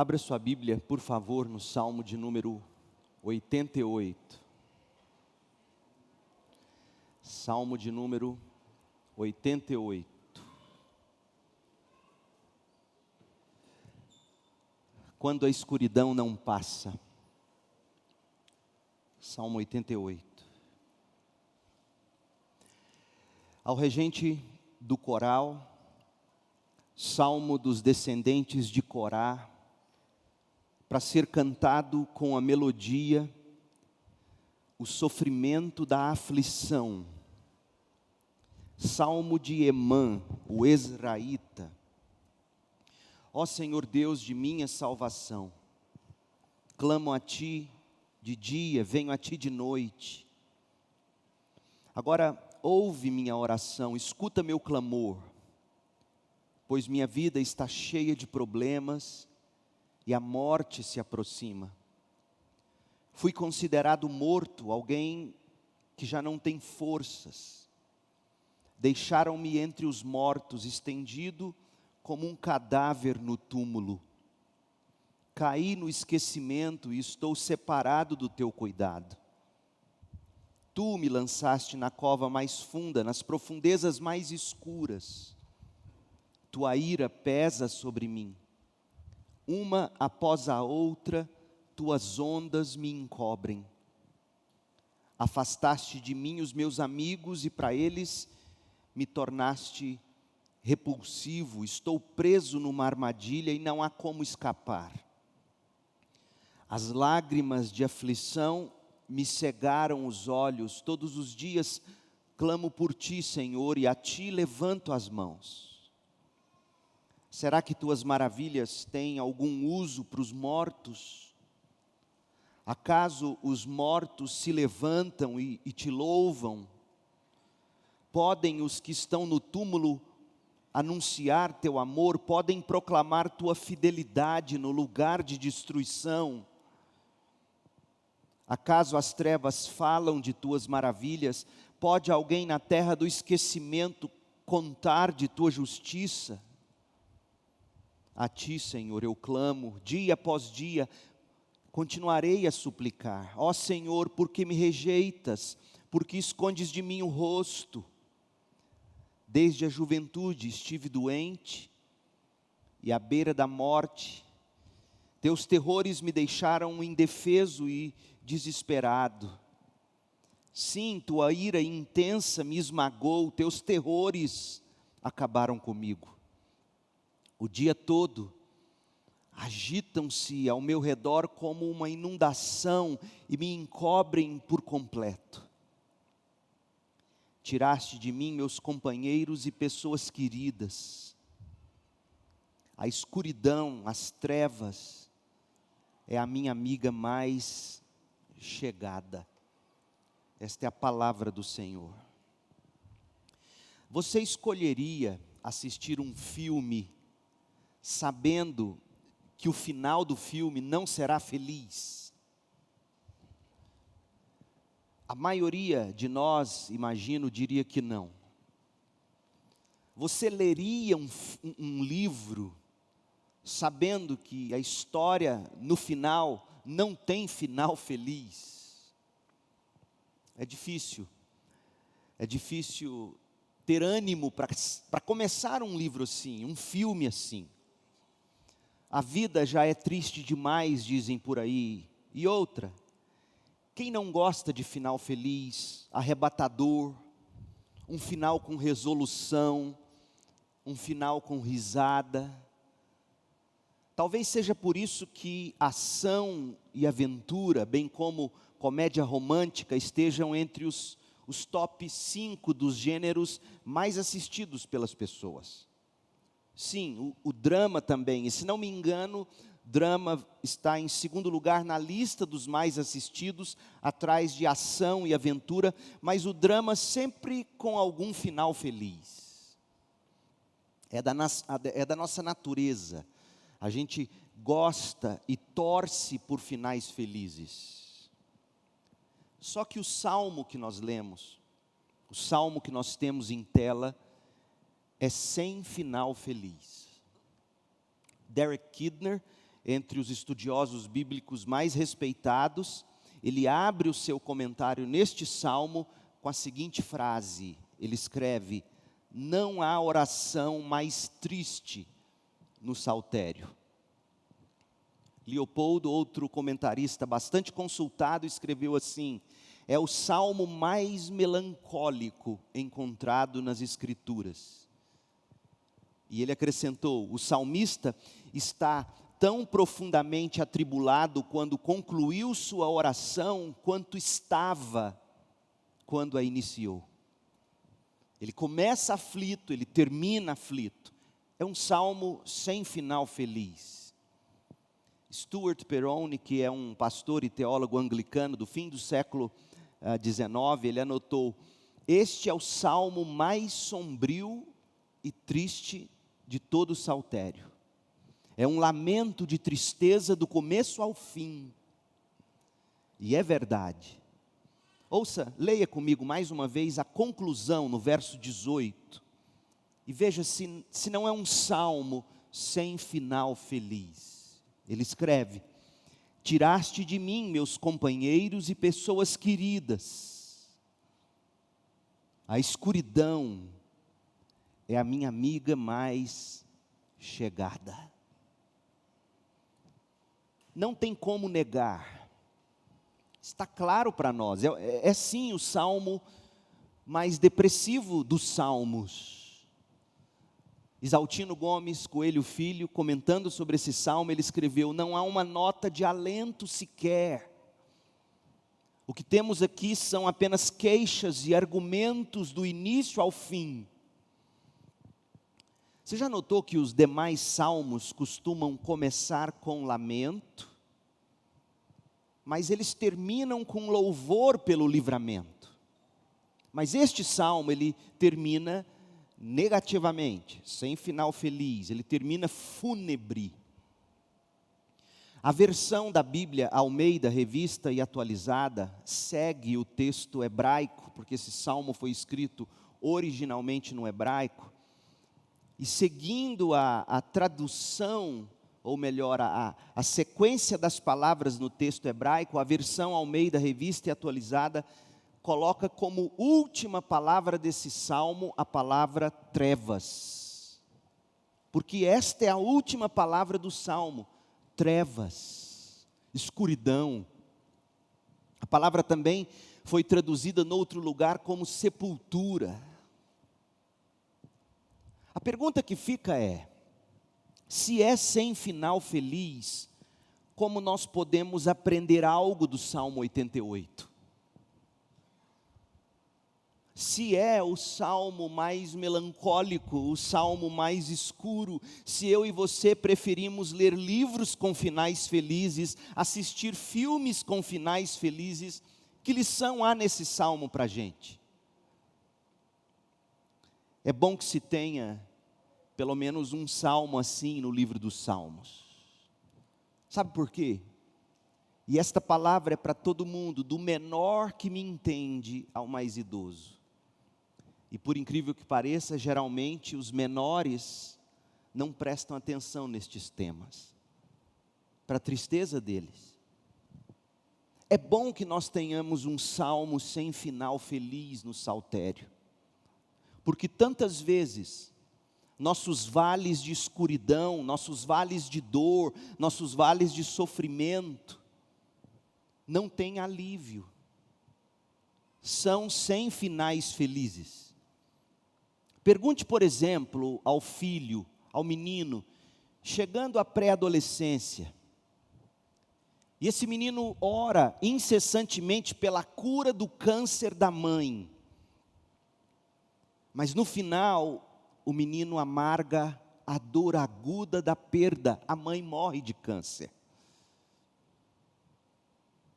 Abra sua Bíblia, por favor, no Salmo de número 88. Salmo de número 88. Quando a escuridão não passa. Salmo 88. Ao regente do coral, salmo dos descendentes de Corá, para ser cantado com a melodia, o sofrimento da aflição. Salmo de Emã, o Ezraíta. Ó Senhor Deus de minha salvação, clamo a Ti de dia, venho a Ti de noite. Agora ouve minha oração, escuta meu clamor, pois minha vida está cheia de problemas e a morte se aproxima. Fui considerado morto, alguém que já não tem forças. Deixaram-me entre os mortos, estendido como um cadáver no túmulo. Caí no esquecimento e estou separado do teu cuidado. Tu me lançaste na cova mais funda, nas profundezas mais escuras. Tua ira pesa sobre mim. Uma após a outra, tuas ondas me encobrem. Afastaste de mim os meus amigos e para eles me tornaste repulsivo. Estou preso numa armadilha e não há como escapar. As lágrimas de aflição me cegaram os olhos. Todos os dias clamo por Ti, Senhor, e a Ti levanto as mãos. Será que Tuas maravilhas têm algum uso para os mortos? Acaso os mortos se levantam e Te louvam? Podem os que estão no túmulo anunciar Teu amor? Podem proclamar Tua fidelidade no lugar de destruição? Acaso as trevas falam de Tuas maravilhas? Pode alguém na terra do esquecimento contar de Tua justiça? A Ti, Senhor, eu clamo, dia após dia, continuarei a suplicar. Ó Senhor, por que me rejeitas? Por que escondes de mim o rosto? Desde a juventude estive doente e à beira da morte. Teus terrores me deixaram indefeso e desesperado. Sim, Tua ira intensa me esmagou, Teus terrores acabaram comigo. O dia todo agitam-se ao meu redor como uma inundação e me encobrem por completo. Tiraste de mim meus companheiros e pessoas queridas. A escuridão, as trevas, é a minha amiga mais chegada. Esta é a palavra do Senhor. Você escolheria assistir um filme sabendo que o final do filme não será feliz? A maioria de nós, imagino, diria que não. Você leria um livro sabendo que a história no final não tem final feliz? É difícil ter ânimo para começar um livro assim, um filme assim. A vida já é triste demais, dizem por aí. E outra, quem não gosta de final feliz, arrebatador, um final com resolução, um final com risada? Talvez seja por isso que ação e aventura, bem como comédia romântica, estejam entre os top 5 dos gêneros mais assistidos pelas pessoas. Sim, o drama também, e se não me engano, drama está em segundo lugar na lista dos mais assistidos, atrás de ação e aventura, mas o drama sempre com algum final feliz. É da nossa natureza, a gente gosta e torce por finais felizes. Só que o salmo que nós lemos, o salmo que nós temos em tela, é sem final feliz. Derek Kidner, entre os estudiosos bíblicos mais respeitados, ele abre o seu comentário neste salmo com a seguinte frase, ele escreve: não há oração mais triste no saltério. Leopoldo, outro comentarista bastante consultado, escreveu assim: é o salmo mais melancólico encontrado nas Escrituras. E ele acrescentou: o salmista está tão profundamente atribulado quando concluiu sua oração, quanto estava quando a iniciou. Ele começa aflito, ele termina aflito. É um salmo sem final feliz. Stuart Perrone, que é um pastor e teólogo anglicano do fim do século XIX, ele anotou: este é o salmo mais sombrio e triste de todo o saltério. É um lamento de tristeza do começo ao fim. E é verdade. Ouça, leia comigo mais uma vez a conclusão no verso 18. E veja se não é um salmo sem final feliz. Ele escreve: tiraste de mim meus companheiros e pessoas queridas. A escuridão é a minha amiga mais chegada. Não tem como negar. Está claro para nós, é sim o salmo mais depressivo dos salmos. Isaltino Gomes Coelho Filho, comentando sobre esse salmo, ele escreveu: não há uma nota de alento sequer. O que temos aqui são apenas queixas e argumentos do início ao fim. Você já notou que os demais salmos costumam começar com lamento, mas eles terminam com louvor pelo livramento? Mas este salmo, ele termina negativamente, sem final feliz, ele termina fúnebre. A versão da Bíblia Almeida, revista e atualizada, segue o texto hebraico, porque esse salmo foi escrito originalmente no hebraico, e seguindo a tradução, ou melhor, a sequência das palavras no texto hebraico, a versão Almeida, revista e atualizada, coloca como última palavra desse salmo a palavra trevas. Porque esta é a última palavra do salmo, trevas, escuridão. A palavra também foi traduzida em outro lugar como sepultura. A pergunta que fica é: se é sem final feliz, como nós podemos aprender algo do Salmo 88? Se é o salmo mais melancólico, o salmo mais escuro, se eu e você preferimos ler livros com finais felizes, assistir filmes com finais felizes, que lição há nesse salmo para a gente? É bom que se tenha pelo menos um salmo assim no livro dos Salmos. Sabe por quê? E esta palavra é para todo mundo, do menor que me entende ao mais idoso. E por incrível que pareça, geralmente os menores não prestam atenção nestes temas, para a tristeza deles. É bom que nós tenhamos um salmo sem final feliz no saltério, porque tantas vezes nossos vales de escuridão, nossos vales de dor, nossos vales de sofrimento não têm alívio, são sem finais felizes. Pergunte, por exemplo, ao filho, ao menino, chegando à pré-adolescência, e esse menino ora incessantemente pela cura do câncer da mãe, mas no final, o menino amarga a dor aguda da perda, a mãe morre de câncer.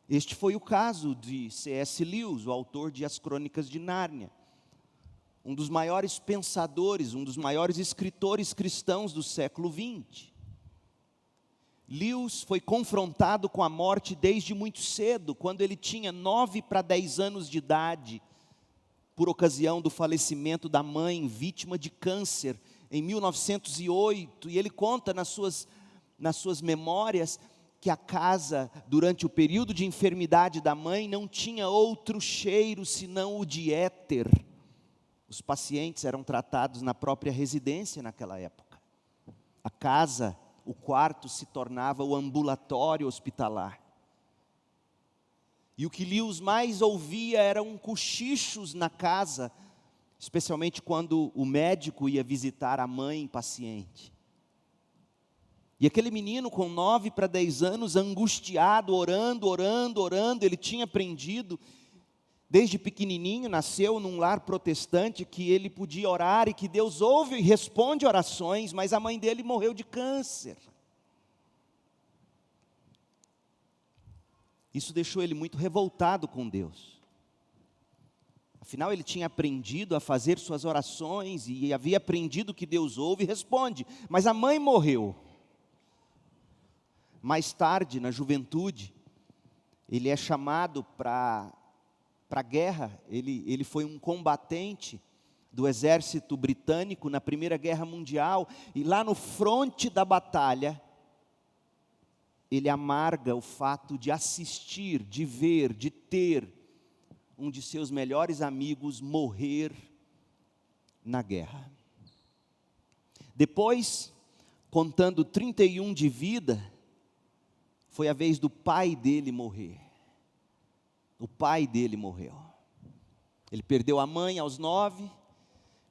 Este foi o caso de C.S. Lewis, o autor de As Crônicas de Nárnia. Um dos maiores pensadores, um dos maiores escritores cristãos do século XX. Lewis foi confrontado com a morte desde muito cedo, quando ele tinha 9 para 10 anos de idade, por ocasião do falecimento da mãe, vítima de câncer, em 1908, e ele conta nas suas nas suas memórias que a casa, durante o período de enfermidade da mãe, não tinha outro cheiro senão o de éter. Os pacientes eram tratados na própria residência naquela época. A casa, o quarto, se tornava o ambulatório hospitalar. E o que Lewis mais ouvia eram cochichos na casa, especialmente quando o médico ia visitar a mãe paciente. E aquele menino com 9 para 10 anos, angustiado, orando, ele tinha aprendido, desde pequenininho, nasceu num lar protestante, que ele podia orar e que Deus ouve e responde orações, mas a mãe dele morreu de câncer. Isso deixou ele muito revoltado com Deus. Afinal, ele tinha aprendido a fazer suas orações e havia aprendido que Deus ouve e responde, mas a mãe morreu. Mais tarde, na juventude, ele é chamado para a guerra. Ele foi um combatente do exército britânico na Primeira Guerra Mundial, e lá no fronte da batalha, ele amarga o fato de assistir, de ver, de ter um de seus melhores amigos morrer na guerra. Depois, contando 31 de vida, foi a vez do pai dele morrer. O pai dele morreu. Ele perdeu a mãe aos 9,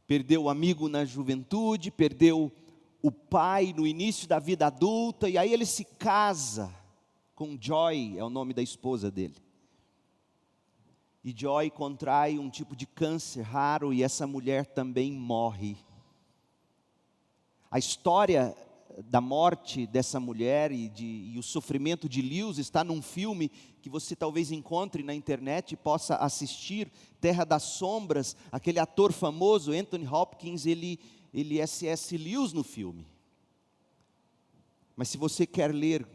perdeu o amigo na juventude, perdeu o pai no início da vida adulta, e aí ele se casa com Joy, é o nome da esposa dele. E Joy contrai um tipo de câncer raro, e essa mulher também morre. A história da morte dessa mulher e o sofrimento de Lewis está num filme que você talvez encontre na internet e possa assistir, Terra das Sombras. Aquele ator famoso, Anthony Hopkins, ele é C.S. Lewis no filme. Mas se você quer ler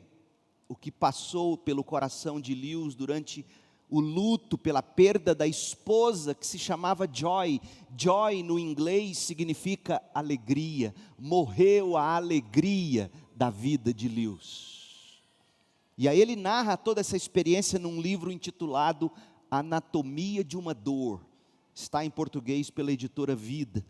o que passou pelo coração de Lewis durante o luto pela perda da esposa, que se chamava Joy. Joy no inglês significa alegria. Morreu a alegria da vida de Lewis. E aí ele narra toda essa experiência num livro intitulado Anatomia de uma Dor. Está em português pela editora Vida.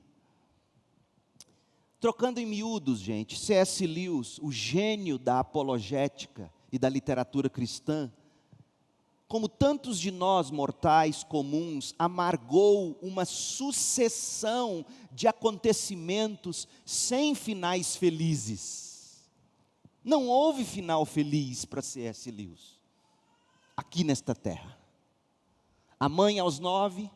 Trocando em miúdos, gente, C.S. Lewis, o gênio da apologética e da literatura cristã, como tantos de nós mortais comuns, amargou uma sucessão de acontecimentos sem finais felizes. Não houve final feliz para C.S. Lewis, aqui nesta terra. A mãe aos 9,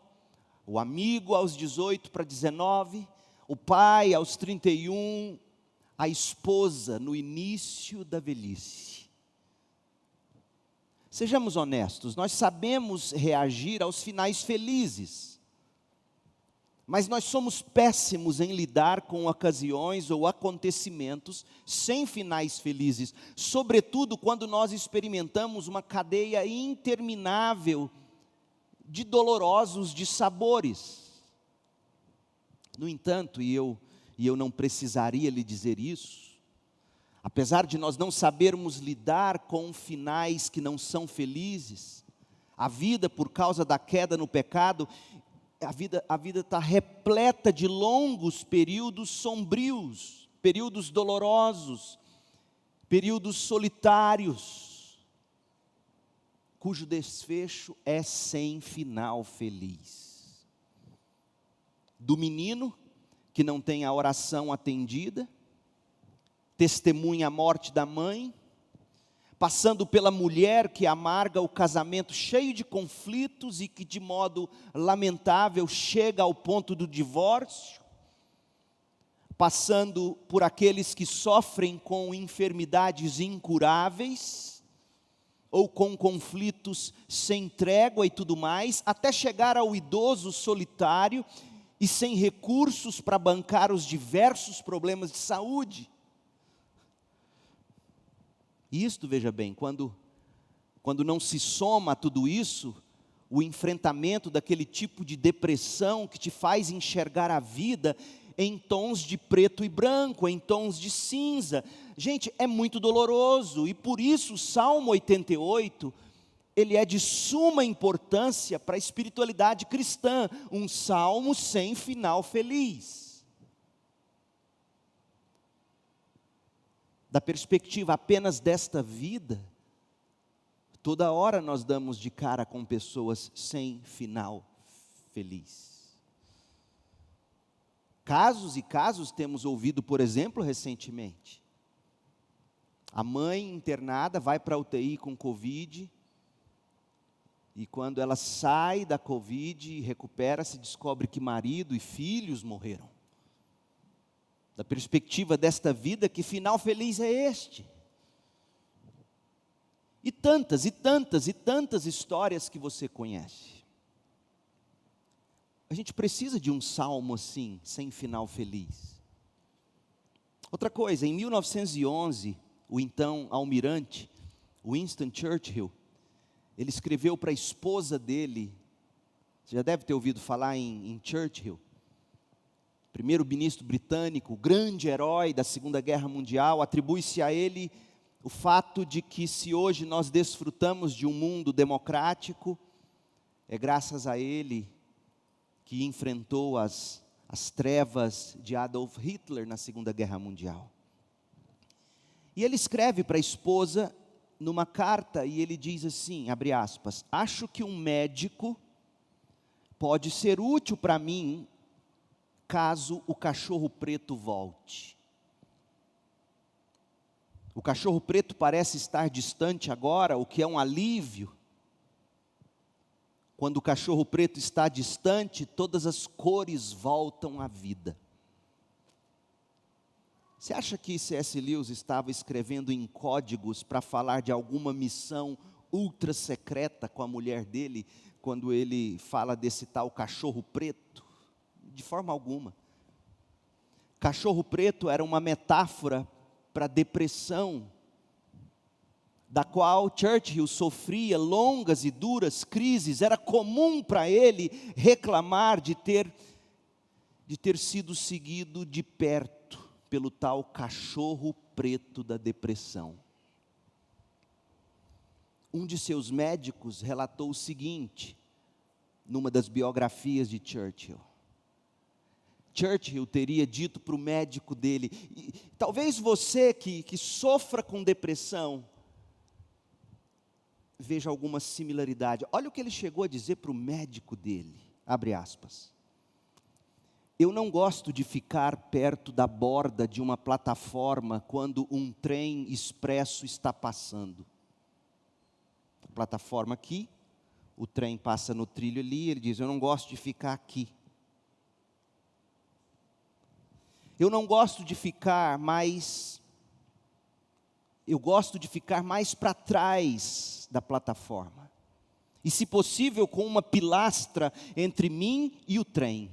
o amigo aos 18 para 19, o pai aos 31, a esposa no início da velhice. Sejamos honestos, nós sabemos reagir aos finais felizes, mas nós somos péssimos em lidar com ocasiões ou acontecimentos sem finais felizes, sobretudo quando nós experimentamos uma cadeia interminável de dolorosos dissabores. No entanto, e eu não precisaria lhe dizer isso, apesar de nós não sabermos lidar com finais que não são felizes, a vida, por causa da queda no pecado, a vida está repleta de longos períodos sombrios, períodos dolorosos, períodos solitários, cujo desfecho é sem final feliz. Do menino que não tem a oração atendida, testemunha a morte da mãe, passando pela mulher que amarga o casamento cheio de conflitos e que de modo lamentável chega ao ponto do divórcio, passando por aqueles que sofrem com enfermidades incuráveis, ou com conflitos sem trégua e tudo mais, até chegar ao idoso solitário e sem recursos para bancar os diversos problemas de saúde. E isto, veja bem, quando não se soma a tudo isso, o enfrentamento daquele tipo de depressão que te faz enxergar a vida em tons de preto e branco, em tons de cinza. Gente, é muito doloroso, e por isso o Salmo 88, ele é de suma importância para a espiritualidade cristã, um salmo sem final feliz. Da perspectiva apenas desta vida, toda hora nós damos de cara com pessoas sem final feliz. Casos e casos temos ouvido, por exemplo, recentemente. A mãe internada vai para a UTI com Covid, e quando ela sai da Covid e recupera-se, descobre que marido e filhos morreram. Da perspectiva desta vida, que final feliz é este? E tantas, e tantas, e tantas histórias que você conhece. A gente precisa de um salmo assim, sem final feliz. Outra coisa, em 1911, o então almirante Winston Churchill, ele escreveu para a esposa dele, você já deve ter ouvido falar em Churchill, primeiro-ministro britânico, grande herói da Segunda Guerra Mundial. Atribui-se a ele o fato de que, se hoje nós desfrutamos de um mundo democrático, é graças a ele que enfrentou as trevas de Adolf Hitler na Segunda Guerra Mundial. E ele escreve para a esposa numa carta, e ele diz assim, abre aspas, acho que um médico pode ser útil para mim caso o cachorro preto volte. O cachorro preto parece estar distante agora, o que é um alívio. Quando o cachorro preto está distante, todas as cores voltam à vida. Você acha que C.S. Lewis estava escrevendo em códigos para falar de alguma missão ultra secreta com a mulher dele, quando ele fala desse tal cachorro preto? De forma alguma. Cachorro preto era uma metáfora para a depressão, da qual Churchill sofria longas e duras crises. Era comum para ele reclamar de ter sido seguido de perto pelo tal cachorro preto da depressão. Um de seus médicos relatou o seguinte, numa das biografias de Churchill. Churchill teria dito para o médico dele, e talvez você que sofra com depressão, veja alguma similaridade. Olha o que ele chegou a dizer para o médico dele, abre aspas. Eu não gosto de ficar perto da borda de uma plataforma quando um trem expresso está passando. A plataforma aqui, o trem passa no trilho ali, ele diz, eu não gosto de ficar aqui. Eu não gosto de ficar mais, eu gosto de ficar mais para trás da plataforma. E, se possível, com uma pilastra entre mim e o trem.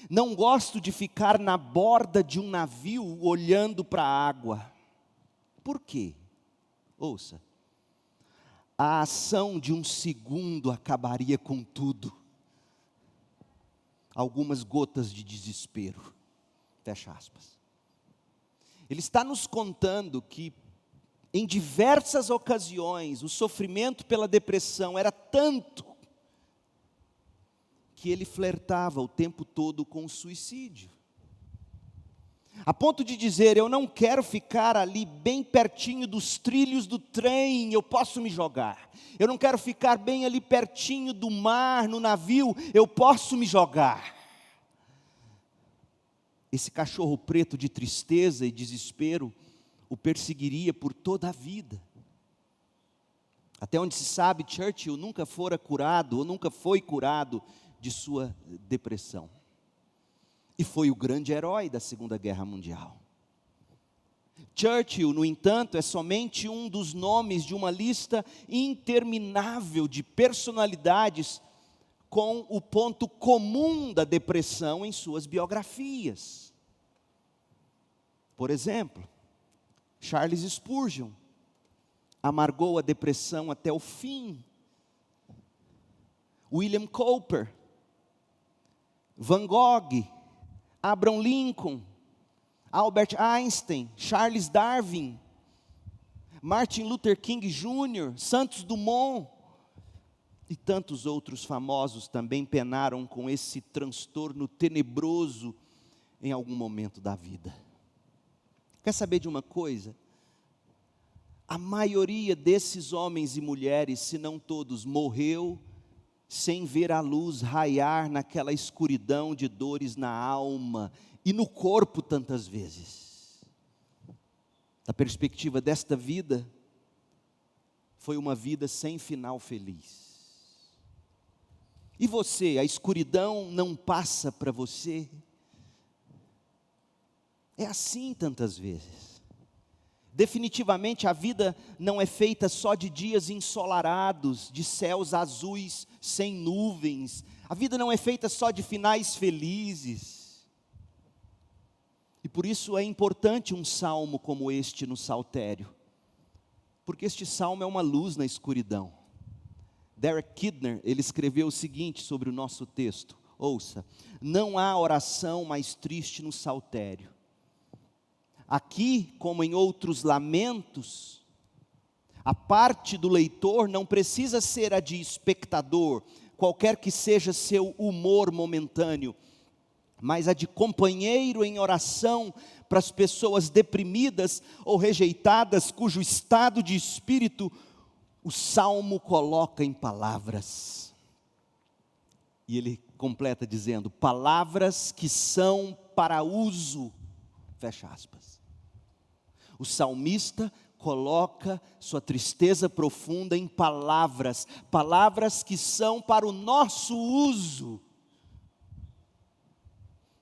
Não gosto de ficar na borda de um navio olhando para a água. Por quê? Ouça. A ação de um segundo acabaria com tudo. Algumas gotas de desespero. Fecha aspas. Ele está nos contando que, em diversas ocasiões, o sofrimento pela depressão era tanto que ele flertava o tempo todo com o suicídio. A ponto de dizer, eu não quero ficar ali bem pertinho dos trilhos do trem, eu posso me jogar. Eu não quero ficar bem ali pertinho do mar, no navio, eu posso me jogar. Esse cachorro preto de tristeza e desespero o perseguiria por toda a vida. Até onde se sabe, Churchill nunca fora curado, ou nunca foi curado de sua depressão. E foi o grande herói da Segunda Guerra Mundial. Churchill, no entanto, é somente um dos nomes de uma lista interminável de personalidades com o ponto comum da depressão em suas biografias. Por exemplo, Charles Spurgeon amargou a depressão até o fim. William Cowper, Van Gogh, Abraham Lincoln, Albert Einstein, Charles Darwin, Martin Luther King Jr., Santos Dumont e tantos outros famosos também penaram com esse transtorno tenebroso em algum momento da vida. Quer saber de uma coisa? A maioria desses homens e mulheres, se não todos, morreu sem ver a luz raiar naquela escuridão de dores na alma e no corpo tantas vezes. Da perspectiva desta vida, foi uma vida sem final feliz. E você, a escuridão não passa para você? É assim tantas vezes. Definitivamente a vida não é feita só de dias ensolarados, de céus azuis sem nuvens. A vida não é feita só de finais felizes. E por isso é importante um salmo como este no saltério. Porque este salmo é uma luz na escuridão. Derek Kidner, ele escreveu o seguinte sobre o nosso texto. Ouça: não há oração mais triste no saltério. Aqui, como em outros lamentos, a parte do leitor não precisa ser a de espectador, qualquer que seja seu humor momentâneo, mas a de companheiro em oração para as pessoas deprimidas ou rejeitadas, cujo estado de espírito o salmo coloca em palavras. E ele completa dizendo: palavras que são para uso, fecha aspas. O salmista coloca sua tristeza profunda em palavras, palavras que são para o nosso uso.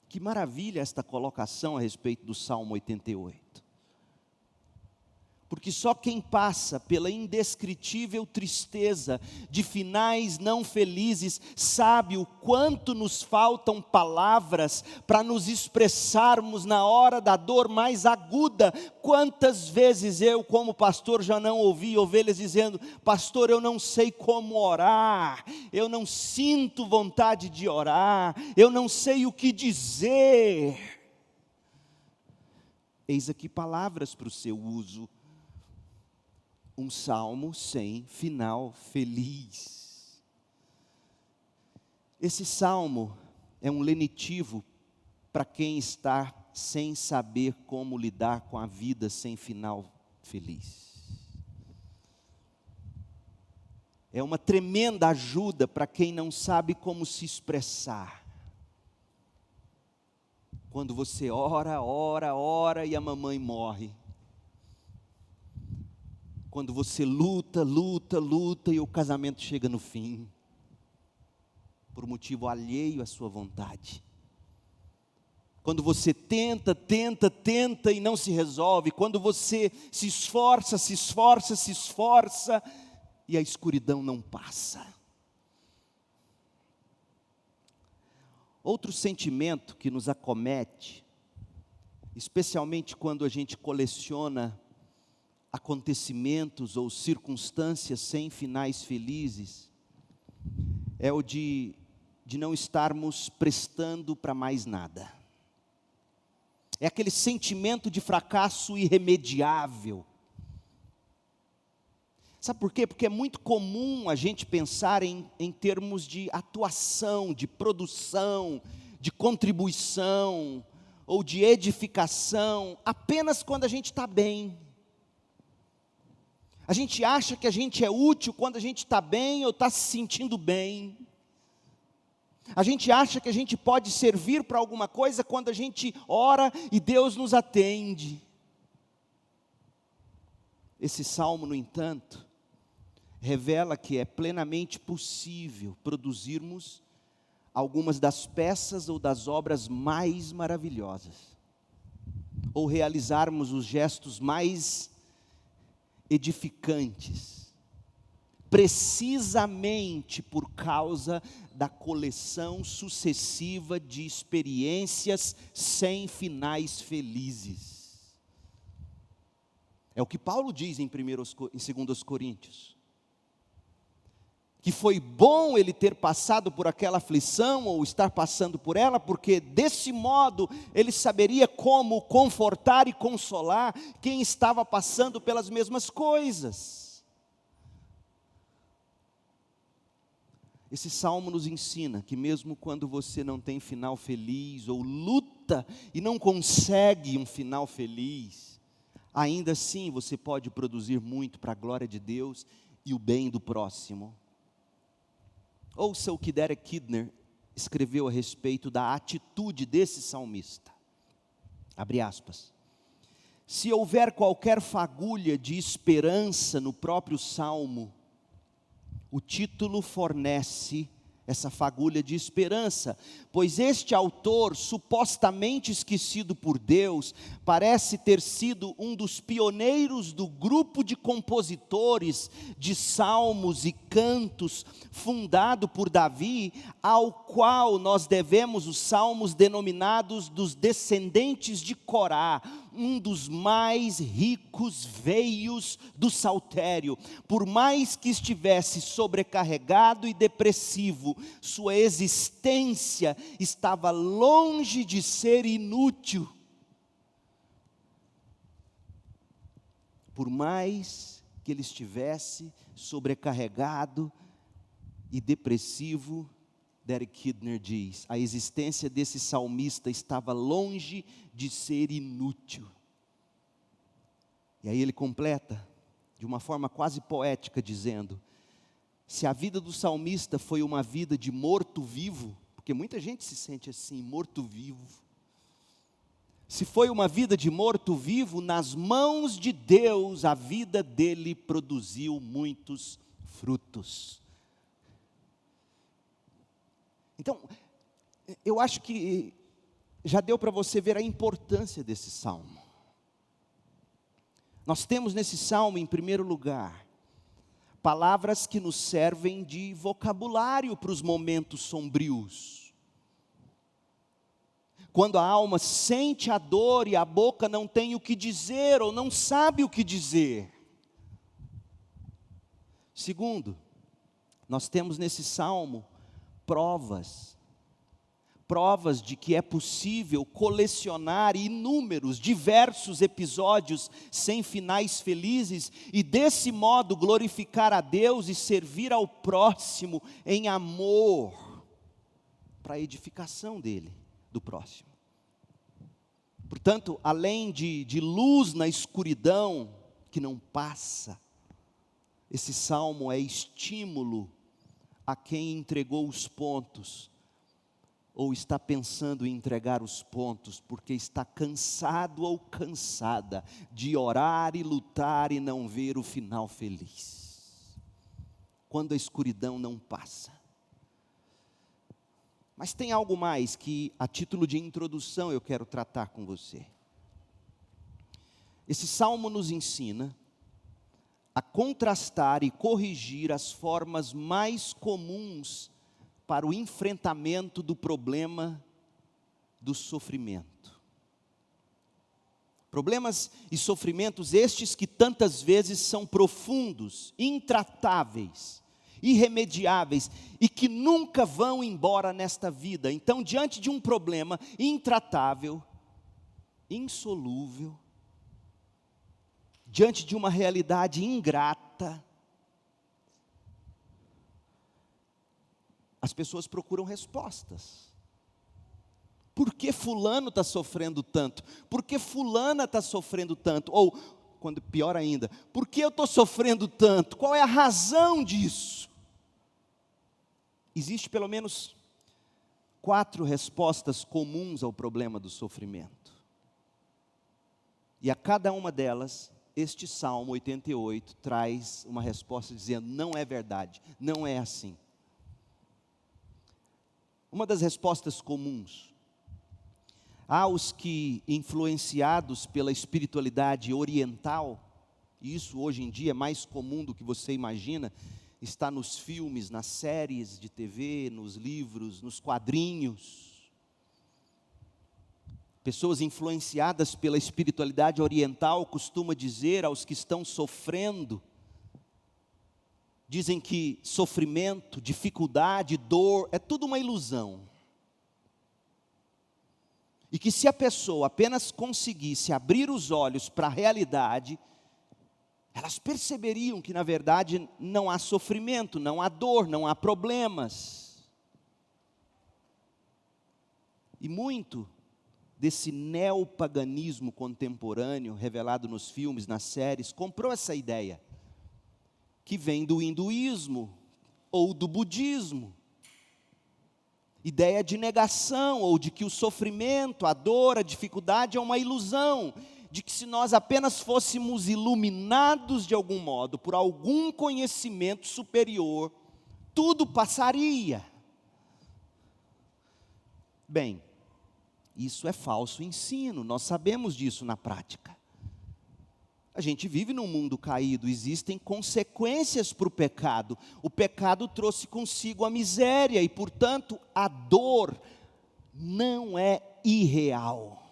Que maravilha esta colocação a respeito do Salmo 88. Porque só quem passa pela indescritível tristeza de finais não felizes sabe o quanto nos faltam palavras para nos expressarmos na hora da dor mais aguda. Quantas vezes eu, como pastor, já não ouvi ovelhas dizendo: pastor, eu não sei como orar, eu não sinto vontade de orar, eu não sei o que dizer. Eis aqui palavras para o seu uso. Um salmo sem final feliz. Esse salmo é um lenitivo para quem está sem saber como lidar com a vida sem final feliz. É uma tremenda ajuda para quem não sabe como se expressar. Quando você ora, ora, ora e a mamãe morre. Quando você luta, luta, luta e o casamento chega no fim, por motivo alheio à sua vontade. Quando você tenta, tenta, tenta e não se resolve. Quando você se esforça, se esforça, se esforça e a escuridão não passa. Outro sentimento que nos acomete, especialmente quando a gente coleciona acontecimentos ou circunstâncias sem finais felizes, é o de não estarmos prestando para mais nada. É aquele sentimento de fracasso irremediável. Sabe por quê? Porque é muito comum a gente pensar em termos de atuação, de produção, de contribuição ou de edificação, apenas quando a gente está bem. A gente acha que a gente é útil quando a gente está bem ou está se sentindo bem. A gente acha que a gente pode servir para alguma coisa quando a gente ora e Deus nos atende. Esse salmo, no entanto, revela que é plenamente possível produzirmos algumas das peças ou das obras mais maravilhosas, ou realizarmos os gestos mais edificantes, precisamente por causa da coleção sucessiva de experiências sem finais felizes. É o que Paulo diz em 2 Coríntios. que foi bom ele ter passado por aquela aflição, ou estar passando por ela, porque desse modo ele saberia como confortar e consolar quem estava passando pelas mesmas coisas. Esse salmo nos ensina que mesmo quando você não tem final feliz, ou luta e não consegue um final feliz, ainda assim você pode produzir muito para a glória de Deus e o bem do próximo. Ouça o que Derek Kidner escreveu a respeito da atitude desse salmista. Abre aspas. Se houver qualquer fagulha de esperança no próprio salmo, o título fornece essa fagulha de esperança, pois este autor, supostamente esquecido por Deus, parece ter sido um dos pioneiros do grupo de compositores de salmos e cantos, fundado por Davi, ao qual nós devemos os salmos denominados dos descendentes de Corá, um dos mais ricos veios do saltério. Por mais que estivesse sobrecarregado e depressivo, sua existência estava longe de ser inútil. Por mais que ele estivesse sobrecarregado e depressivo, Derek Kidner diz, a existência desse salmista estava longe de ser inútil. E aí ele completa, de uma forma quase poética, dizendo, se a vida do salmista foi uma vida de morto-vivo, porque muita gente se sente assim, morto-vivo. Se foi uma vida de morto-vivo, nas mãos de Deus, a vida dele produziu muitos frutos. Então, eu acho que já deu para você ver a importância desse salmo. Nós temos nesse salmo, em primeiro lugar, palavras que nos servem de vocabulário para os momentos sombrios. Quando a alma sente a dor e a boca não tem o que dizer, ou não sabe o que dizer. Segundo, nós temos nesse salmo provas de que é possível colecionar inúmeros, diversos episódios sem finais felizes, e desse modo glorificar a Deus e servir ao próximo em amor, para a edificação dele, do próximo. Portanto, além de luz na escuridão que não passa, esse salmo é estímulo a quem entregou os pontos, ou está pensando em entregar os pontos, porque está cansado ou cansada de orar e lutar e não ver o final feliz, quando a escuridão não passa. Mas tem algo mais que, a título de introdução, eu quero tratar com você. Esse salmo nos ensina a contrastar e corrigir as formas mais comuns para o enfrentamento do problema do sofrimento. Problemas e sofrimentos estes que tantas vezes são profundos, intratáveis, irremediáveis e que nunca vão embora nesta vida. Então, diante de um problema intratável, insolúvel, diante de uma realidade ingrata, as pessoas procuram respostas. Por que fulano está sofrendo tanto? Por que fulana está sofrendo tanto? Ou, quando pior ainda, por que eu estou sofrendo tanto? Qual é a razão disso? Existe pelo menos 4 respostas comuns ao problema do sofrimento. E a cada uma delas, este Salmo 88 traz uma resposta dizendo, não é verdade, não é assim. Uma das respostas comuns, há os que, influenciados pela espiritualidade oriental, e isso hoje em dia é mais comum do que você imagina, está nos filmes, nas séries de TV, nos livros, nos quadrinhos. Pessoas influenciadas pela espiritualidade oriental costumam dizer aos que estão sofrendo, Dizem que sofrimento, dificuldade, dor, é tudo uma ilusão. E que se a pessoa apenas conseguisse abrir os olhos para a realidade, elas perceberiam que na verdade não há sofrimento, não há dor, não há problemas. E muito desse neopaganismo contemporâneo, revelado nos filmes, nas séries, comprou essa ideia, que vem do hinduísmo ou do budismo. Ideia de negação, ou de que o sofrimento, a dor, a dificuldade é uma ilusão, de que se nós apenas fôssemos iluminados de algum modo, por algum conhecimento superior, tudo passaria. Bem, isso é falso ensino, nós sabemos disso na prática. A gente vive num mundo caído, existem consequências para o pecado. O pecado trouxe consigo a miséria e, portanto, a dor não é irreal.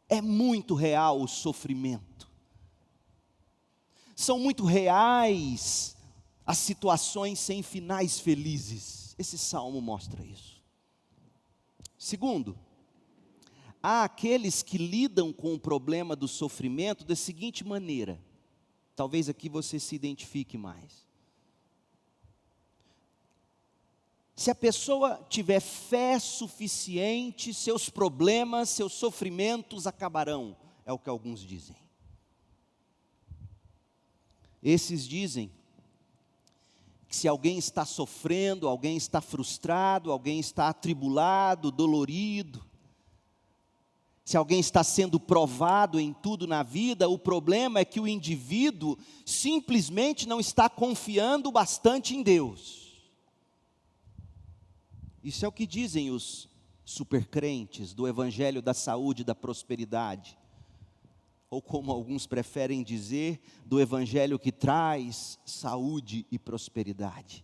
É muito real o sofrimento. São muito reais as situações sem finais felizes. Esse salmo mostra isso. Segundo, há aqueles que lidam com o problema do sofrimento da seguinte maneira. Talvez aqui você se identifique mais. Se a pessoa tiver fé suficiente, seus problemas, seus sofrimentos acabarão. É o que alguns dizem. Esses dizem que se alguém está sofrendo, alguém está frustrado, alguém está atribulado, dolorido, se alguém está sendo provado em tudo na vida, o problema é que o indivíduo simplesmente não está confiando bastante em Deus. Isso é o que dizem os supercrentes do Evangelho da Saúde e da Prosperidade. Ou como alguns preferem dizer, do Evangelho que traz saúde e prosperidade.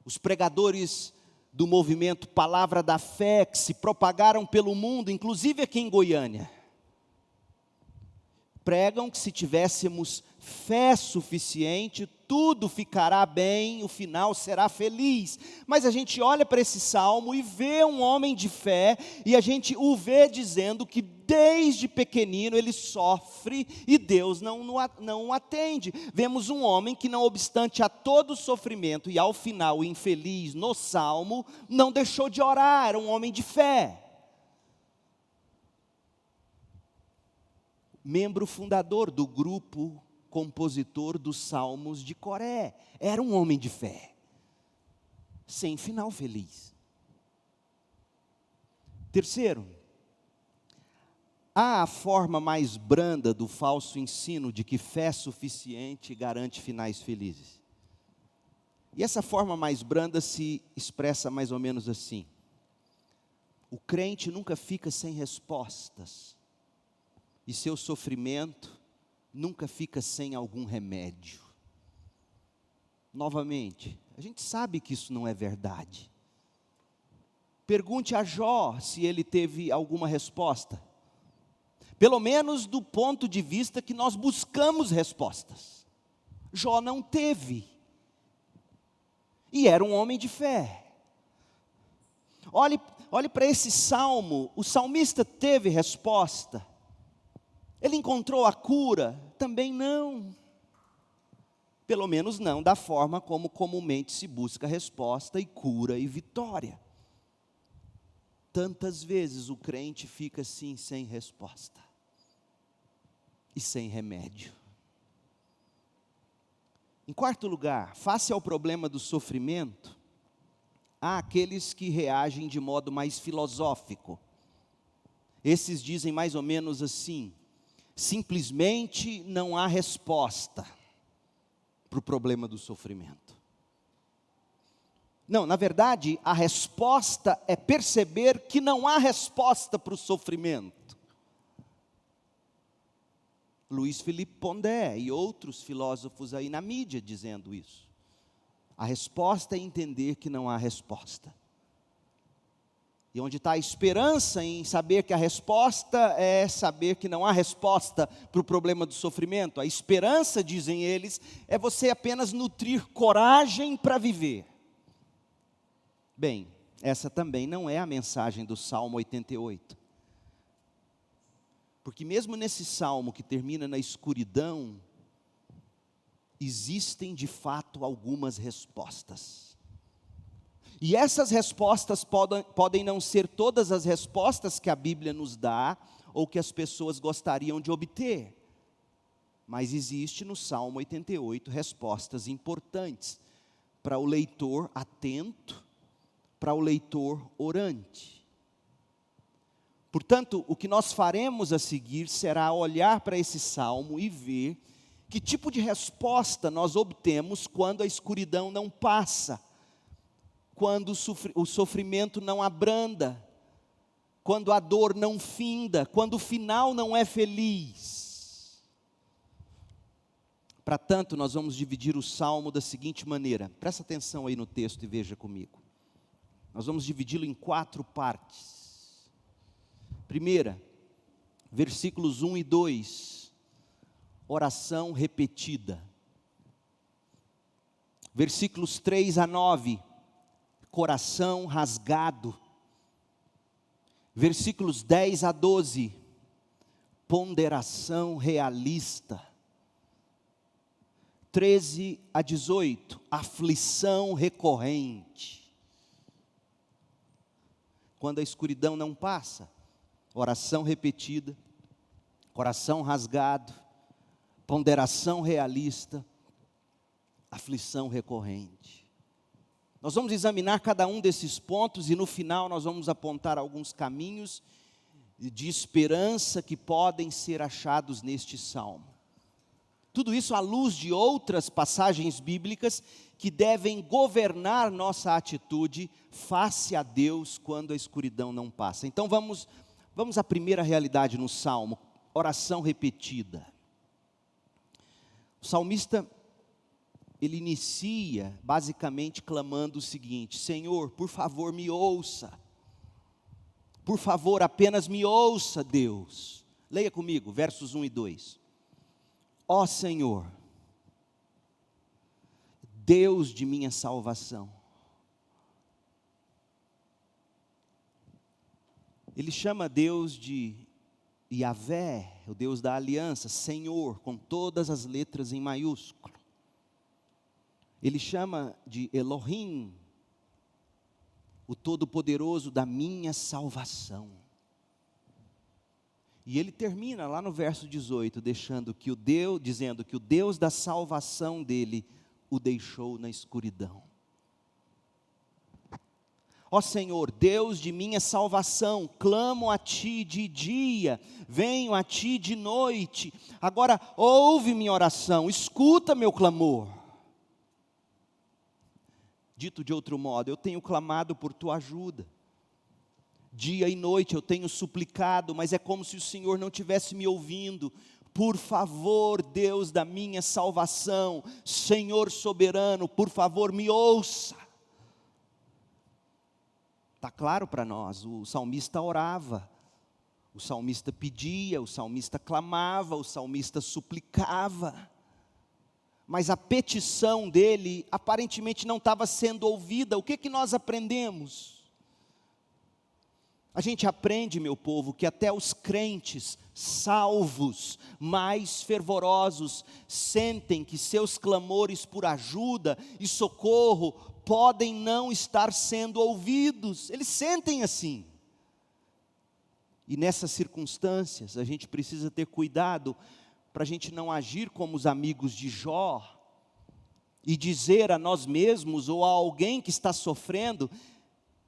Os pregadores do movimento Palavra da Fé, que se propagaram pelo mundo, inclusive aqui em Goiânia, pregam que se tivéssemos fé suficiente, tudo ficará bem, o final será feliz. Mas a gente olha para esse salmo e vê um homem de fé, e a gente o vê dizendo que desde pequenino ele sofre e Deus não o atende. Vemos um homem que, não obstante a todo o sofrimento e ao final infeliz no salmo, não deixou de orar, era um homem de fé. Membro fundador do grupo compositor dos Salmos de Coré, era um homem de fé, sem final feliz. Terceiro, há a forma mais branda do falso ensino de que fé suficiente garante finais felizes. E essa forma mais branda se expressa mais ou menos assim: o crente nunca fica sem respostas, e seu sofrimento nunca fica sem algum remédio. Novamente, a gente sabe que isso não é verdade. Pergunte a Jó se ele teve alguma resposta. Pelo menos do ponto de vista que nós buscamos respostas. Jó não teve. E era um homem de fé. Olhe para esse salmo, o salmista teve resposta. Ele encontrou a cura? Também não. Pelo menos não da forma como comumente se busca resposta e cura e vitória. Tantas vezes o crente fica assim, sem resposta e sem remédio. Em quarto lugar, face ao problema do sofrimento, há aqueles que reagem de modo mais filosófico. Esses dizem mais ou menos assim: simplesmente não há resposta para o problema do sofrimento. Não, na verdade, a resposta é perceber que não há resposta para o sofrimento. Luiz Felipe Pondé e outros filósofos aí na mídia dizendo isso. A resposta é entender que não há resposta. E onde está a esperança em saber que a resposta é saber que não há resposta para o problema do sofrimento. A esperança, dizem eles, é você apenas nutrir coragem para viver. Bem, essa também não é a mensagem do Salmo 88. Porque mesmo nesse salmo que termina na escuridão, existem de fato algumas respostas. E essas respostas podem não ser todas as respostas que a Bíblia nos dá, ou que as pessoas gostariam de obter. Mas existe no Salmo 88 respostas importantes para o leitor atento, para o leitor orante. Portanto, o que nós faremos a seguir será olhar para esse salmo e ver que tipo de resposta nós obtemos quando a escuridão não passa, quando o sofrimento não abranda, quando a dor não finda, quando o final não é feliz. Para tanto, nós vamos dividir o salmo da seguinte maneira. Presta atenção aí no texto e veja comigo. Nós vamos dividi-lo em 4 partes. Primeira, versículos 1 e 2, oração repetida. Versículos 3 a 9, coração rasgado. Versículos 10 a 12, ponderação realista. 13 a 18, aflição recorrente. Quando a escuridão não passa, oração repetida, coração rasgado, ponderação realista, aflição recorrente. Nós vamos examinar cada um desses pontos e no final nós vamos apontar alguns caminhos de esperança que podem ser achados neste salmo. Tudo isso à luz de outras passagens bíblicas que devem governar nossa atitude face a Deus quando a escuridão não passa. Então vamos à primeira realidade no salmo, oração repetida. O salmista, ele inicia basicamente clamando o seguinte: Senhor, por favor me ouça. Por favor, apenas me ouça, Deus. Leia comigo, versos 1 e 2. Ó Senhor, Deus de minha salvação. Ele chama Deus de Yahvé, o Deus da aliança, Senhor, com todas as letras em maiúsculo. Ele chama de Elohim, o Todo-Poderoso da minha salvação. E ele termina lá no verso 18, dizendo que o Deus da salvação dele o deixou na escuridão. Ó Senhor, Deus de minha salvação, clamo a Ti de dia, venho a Ti de noite. Agora ouve minha oração, escuta meu clamor. Dito de outro modo, eu tenho clamado por Tua ajuda. Dia e noite eu tenho suplicado, mas é como se o Senhor não estivesse me ouvindo. Por favor, Deus da minha salvação, Senhor soberano, por favor me ouça. Está claro para nós, o salmista orava, o salmista pedia, o salmista clamava, o salmista suplicava. Mas a petição dele aparentemente não estava sendo ouvida. O que nós aprendemos? A gente aprende, meu povo, que até os crentes salvos, mais fervorosos, sentem que seus clamores por ajuda e socorro podem não estar sendo ouvidos. Eles sentem assim. E nessas circunstâncias, a gente precisa ter cuidado para a gente não agir como os amigos de Jó e dizer a nós mesmos ou a alguém que está sofrendo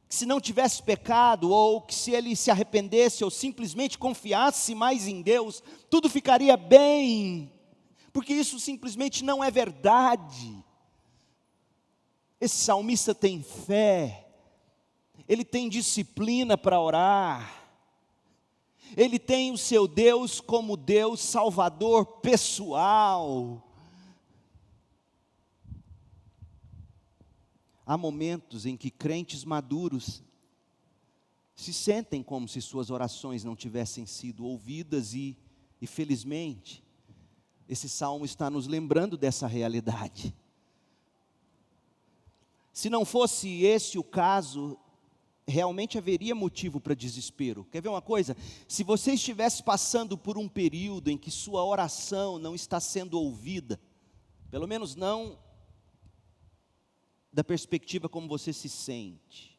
que se não tivesse pecado, ou que se ele se arrependesse, ou simplesmente confiasse mais em Deus, tudo ficaria bem, porque isso simplesmente não é verdade. Esse salmista tem fé, ele tem disciplina para orar, ele tem o seu Deus como Deus salvador pessoal. Há momentos em que crentes maduros se sentem como se suas orações não tivessem sido ouvidas e felizmente, esse salmo está nos lembrando dessa realidade. Se não fosse esse o caso, realmente haveria motivo para desespero. Quer ver uma coisa? Se você estivesse passando por um período em que sua oração não está sendo ouvida, pelo menos não da perspectiva como você se sente.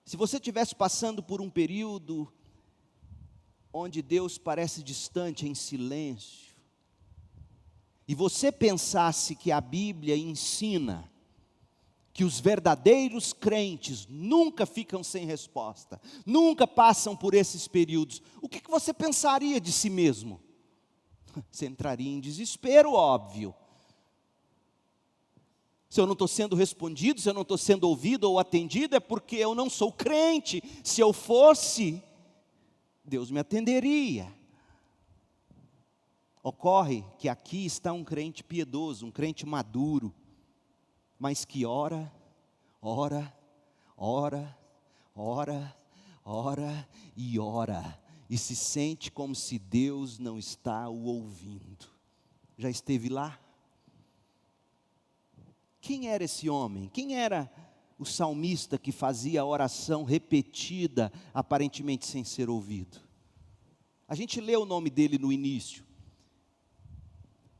Se você estivesse passando por um período onde Deus parece distante, em silêncio, e você pensasse que a Bíblia ensina que os verdadeiros crentes nunca ficam sem resposta, nunca passam por esses períodos, o que você pensaria de si mesmo? Você entraria em desespero, óbvio. Se eu não estou sendo respondido, se eu não estou sendo ouvido ou atendido, é porque eu não sou crente. Se eu fosse, Deus me atenderia. Ocorre que aqui está um crente piedoso, um crente maduro, mas que ora e se sente como se Deus não está o ouvindo. Já esteve lá? Quem era esse homem? Quem era o salmista que fazia a oração repetida, aparentemente sem ser ouvido? A gente lê o nome dele no início.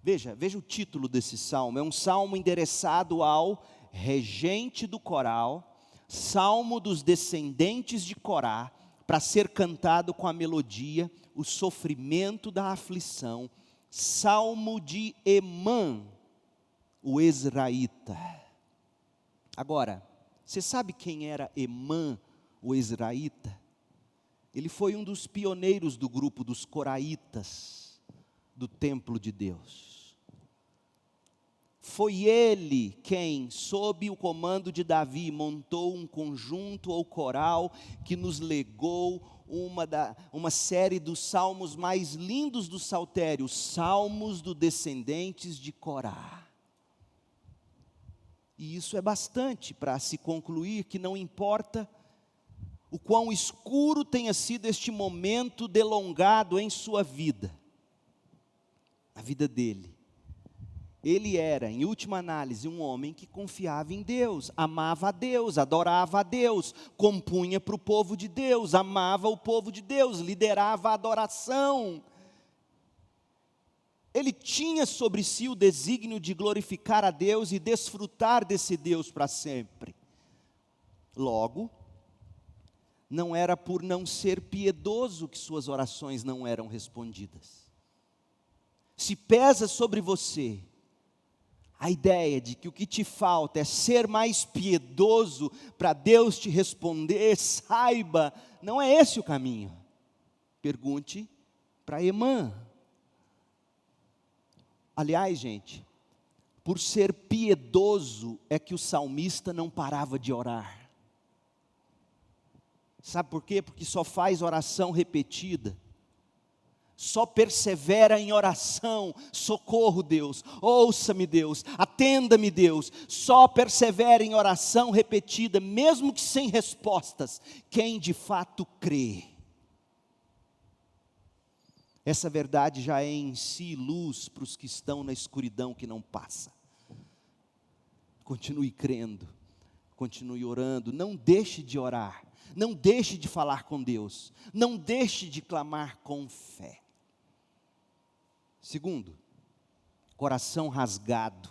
Veja o título desse salmo. É um salmo endereçado ao regente do coral, salmo dos descendentes de Corá, para ser cantado com a melodia, o sofrimento da aflição, salmo de Emã, o Ezraíta. Agora, você sabe quem era Emã, o Ezraíta? Ele foi um dos pioneiros do grupo dos coraitas, do templo de Deus. Foi ele quem, sob o comando de Davi, montou um conjunto ou coral que nos legou uma série dos salmos mais lindos do saltério, os salmos dos descendentes de Corá. E isso é bastante para se concluir que não importa o quão escuro tenha sido este momento delongado em sua vida, a vida dele. Ele era, em última análise, um homem que confiava em Deus, amava a Deus, adorava a Deus, compunha para o povo de Deus, amava o povo de Deus, liderava a adoração. Ele tinha sobre si o desígnio de glorificar a Deus e desfrutar desse Deus para sempre. Logo, não era por não ser piedoso que suas orações não eram respondidas. Se pesa sobre você a ideia de que o que te falta é ser mais piedoso para Deus te responder, saiba, não é esse o caminho. Pergunte para Emã. Aliás, gente, por ser piedoso é que o salmista não parava de orar. Sabe por quê? Porque só faz oração repetida. Só persevera em oração. Socorro, Deus, ouça-me, Deus, atenda-me, Deus. Só persevera em oração repetida, mesmo que sem respostas, quem de fato crê. Essa verdade já é em si luz para os que estão na escuridão que não passa. Continue crendo, continue orando, não deixe de orar, não deixe de falar com Deus, não deixe de clamar com fé. Segundo, coração rasgado.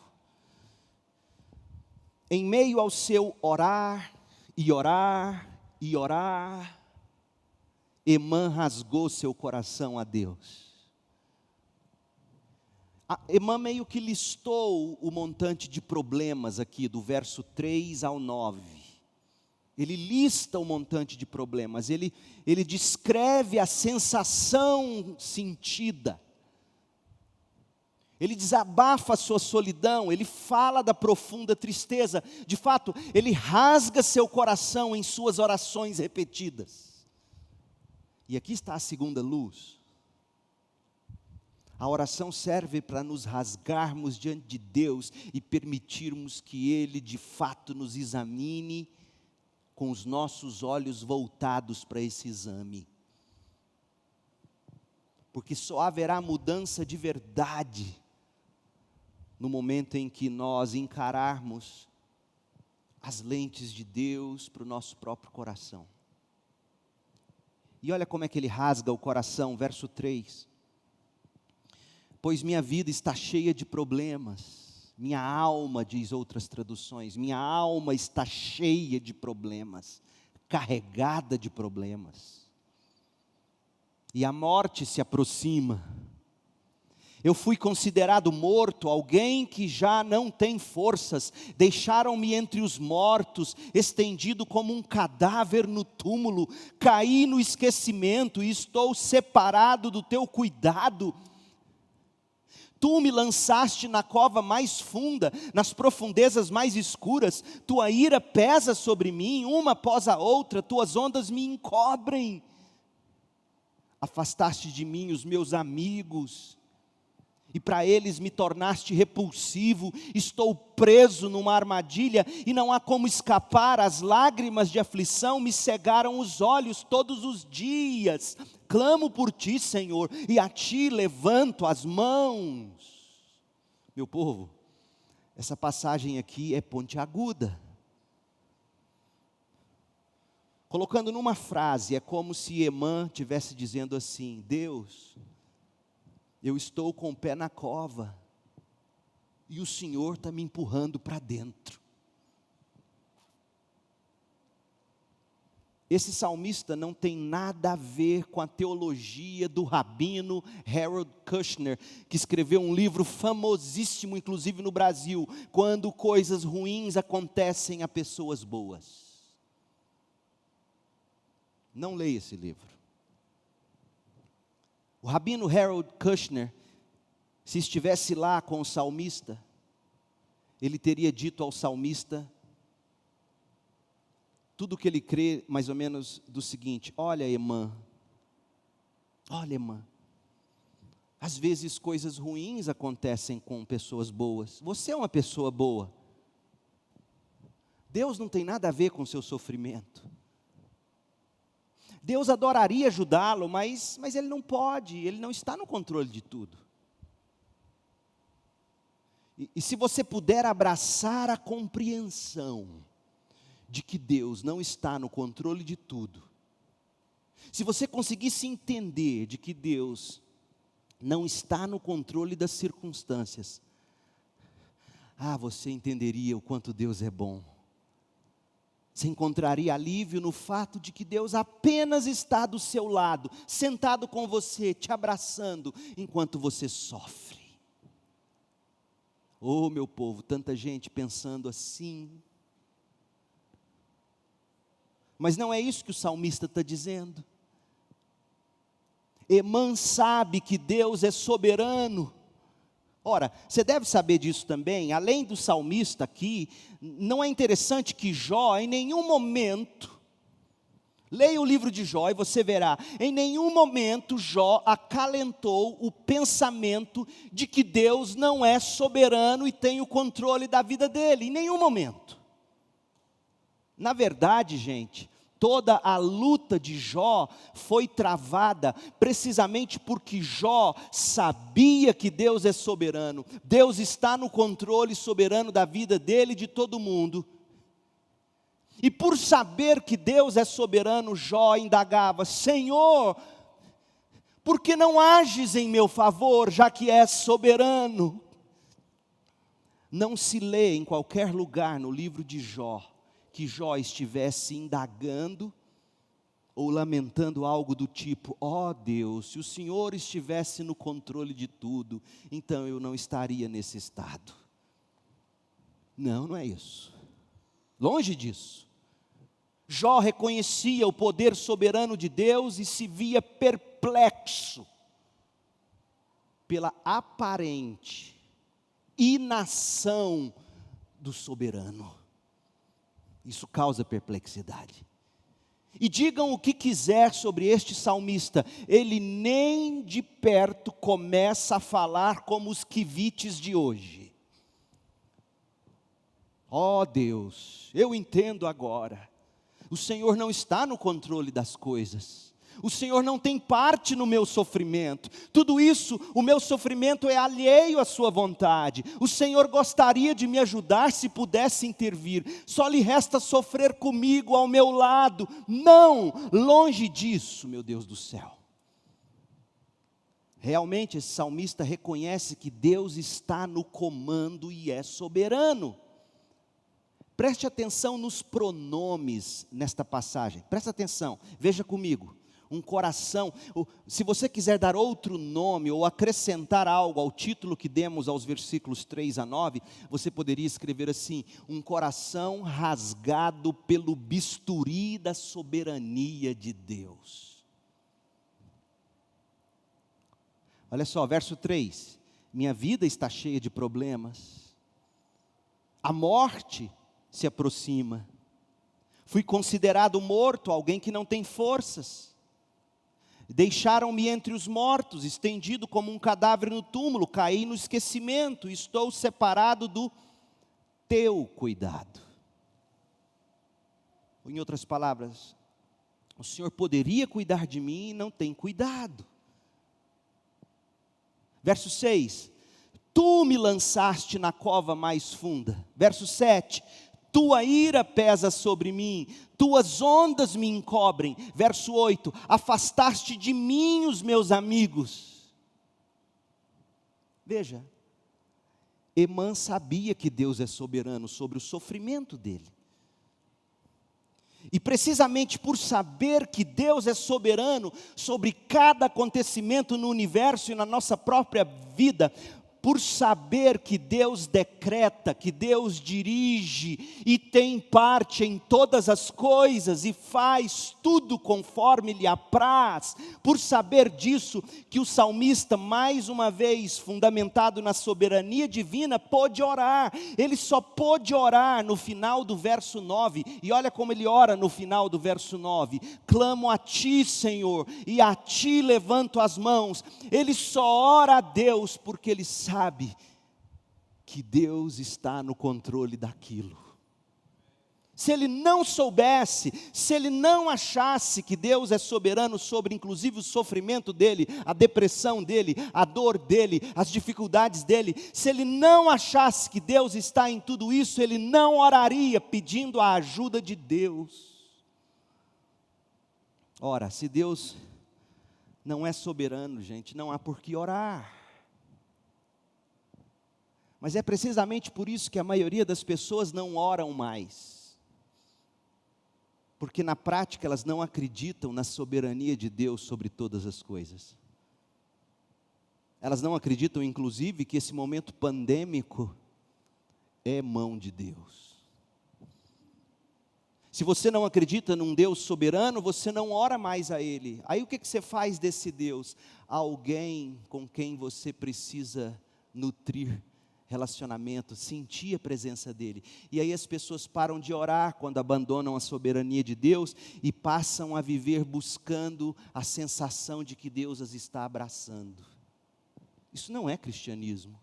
Em meio ao seu orar, Emã rasgou seu coração a Deus. Emã meio que listou o montante de problemas aqui, do verso 3 ao 9. Ele lista o montante de problemas, ele descreve a sensação sentida. Ele desabafa a sua solidão, ele fala da profunda tristeza. De fato, ele rasga seu coração em suas orações repetidas. E aqui está a segunda luz. A oração serve para nos rasgarmos diante de Deus e permitirmos que Ele de fato nos examine com os nossos olhos voltados para esse exame. Porque só haverá mudança de verdade no momento em que nós encararmos as lentes de Deus para o nosso próprio coração. E olha como é que ele rasga o coração, verso 3. Pois minha vida está cheia de problemas, minha alma, diz outras traduções, minha alma está cheia de problemas, carregada de problemas. E a morte se aproxima. Eu fui considerado morto, alguém que já não tem forças. Deixaram-me entre os mortos, estendido como um cadáver no túmulo. Caí no esquecimento e estou separado do teu cuidado. Tu me lançaste na cova mais funda, nas profundezas mais escuras. Tua ira pesa sobre mim, uma após a outra, tuas ondas me encobrem. Afastaste de mim os meus amigos, e para eles me tornaste repulsivo. Estou preso numa armadilha, e não há como escapar. As lágrimas de aflição me cegaram os olhos todos os dias. Clamo por ti, Senhor, e a ti levanto as mãos. Meu povo, essa passagem aqui é pontiaguda. Colocando numa frase, é como se Emã estivesse dizendo assim: Deus, eu estou com o pé na cova, e o Senhor está me empurrando para dentro. Esse salmista não tem nada a ver com a teologia do rabino Harold Kushner, que escreveu um livro famosíssimo, inclusive no Brasil, Quando Coisas Ruins Acontecem a Pessoas Boas. Não leia esse livro. O rabino Harold Kushner, se estivesse lá com o salmista, ele teria dito ao salmista tudo o que ele crê, mais ou menos do seguinte: olha, Emã, às vezes coisas ruins acontecem com pessoas boas. Você é uma pessoa boa. Deus não tem nada a ver com o seu sofrimento. Deus adoraria ajudá-lo, mas ele não pode, ele não está no controle de tudo. E se você puder abraçar a compreensão de que Deus não está no controle de tudo, se você conseguisse entender de que Deus não está no controle das circunstâncias, você entenderia o quanto Deus é bom. Você encontraria alívio no fato de que Deus apenas está do seu lado, sentado com você, te abraçando, enquanto você sofre. Oh, meu povo, tanta gente pensando assim. Mas não é isso que o salmista está dizendo. Emã sabe que Deus é soberano. Ora, você deve saber disso também. Além do salmista aqui, não é interessante que Jó, em nenhum momento, leia o livro de Jó e você verá, em nenhum momento Jó acalentou o pensamento de que Deus não é soberano e tem o controle da vida dele, em nenhum momento. Na verdade, gente, toda a luta de Jó foi travada precisamente porque Jó sabia que Deus é soberano. Deus está no controle soberano da vida dele e de todo mundo. E por saber que Deus é soberano, Jó indagava: Senhor, por que não ages em meu favor, já que és soberano? Não se lê em qualquer lugar no livro de Jó que Jó estivesse indagando ou lamentando algo do tipo: ó Deus, se o Senhor estivesse no controle de tudo, então eu não estaria nesse estado. Não é isso. Longe disso. Jó reconhecia o poder soberano de Deus e se via perplexo pela aparente inação do soberano. Isso causa perplexidade. E digam o que quiser sobre este salmista, ele nem de perto começa a falar como os quivites de hoje. Ó Deus, eu entendo agora. O Senhor não está no controle das coisas. O Senhor não tem parte no meu sofrimento. Tudo isso, o meu sofrimento é alheio à sua vontade. O Senhor gostaria de me ajudar se pudesse intervir. Só lhe resta sofrer comigo ao meu lado. Não, longe disso, meu Deus do céu. Realmente esse salmista reconhece que Deus está no comando e é soberano. Preste atenção nos pronomes nesta passagem. Presta atenção, veja comigo. Um coração, se você quiser dar outro nome ou acrescentar algo ao título que demos aos versículos 3 a 9, você poderia escrever assim: um coração rasgado pelo bisturi da soberania de Deus. Olha só, verso 3, minha vida está cheia de problemas, a morte se aproxima, fui considerado morto, alguém que não tem forças. Deixaram-me entre os mortos, estendido como um cadáver no túmulo, caí no esquecimento, estou separado do teu cuidado. Em outras palavras, o Senhor poderia cuidar de mim e não tem cuidado. Verso 6, tu me lançaste na cova mais funda. Verso 7, tua ira pesa sobre mim, tuas ondas me encobrem. Verso 8, afastaste de mim os meus amigos. Veja, Emã sabia que Deus é soberano sobre o sofrimento dele. E precisamente por saber que Deus é soberano sobre cada acontecimento no universo e na nossa própria vida, por saber que Deus decreta, que Deus dirige e tem parte em todas as coisas e faz tudo conforme lhe apraz, por saber disso, que o salmista, mais uma vez, fundamentado na soberania divina, pôde orar. Ele só pôde orar no final do verso 9, e olha como ele ora no final do verso 9, clamo a ti, Senhor, e a ti levanto as mãos. Ele só ora a Deus porque ele sabe que Deus está no controle daquilo. Se ele não soubesse, se ele não achasse que Deus é soberano sobre inclusive o sofrimento dele, a depressão dele, a dor dele, as dificuldades dele, se ele não achasse que Deus está em tudo isso, ele não oraria pedindo a ajuda de Deus. Ora, se Deus não é soberano, gente, não há por que orar. Mas é precisamente por isso que a maioria das pessoas não oram mais. Porque na prática elas não acreditam na soberania de Deus sobre todas as coisas. Elas não acreditam, inclusive, que esse momento pandêmico é mão de Deus. Se você não acredita num Deus soberano, você não ora mais a Ele. Aí o que você faz desse Deus? Alguém com quem você precisa nutrir relacionamento, sentir a presença dEle. E aí as pessoas param de orar quando abandonam a soberania de Deus e passam a viver buscando a sensação de que Deus as está abraçando. Isso não é cristianismo.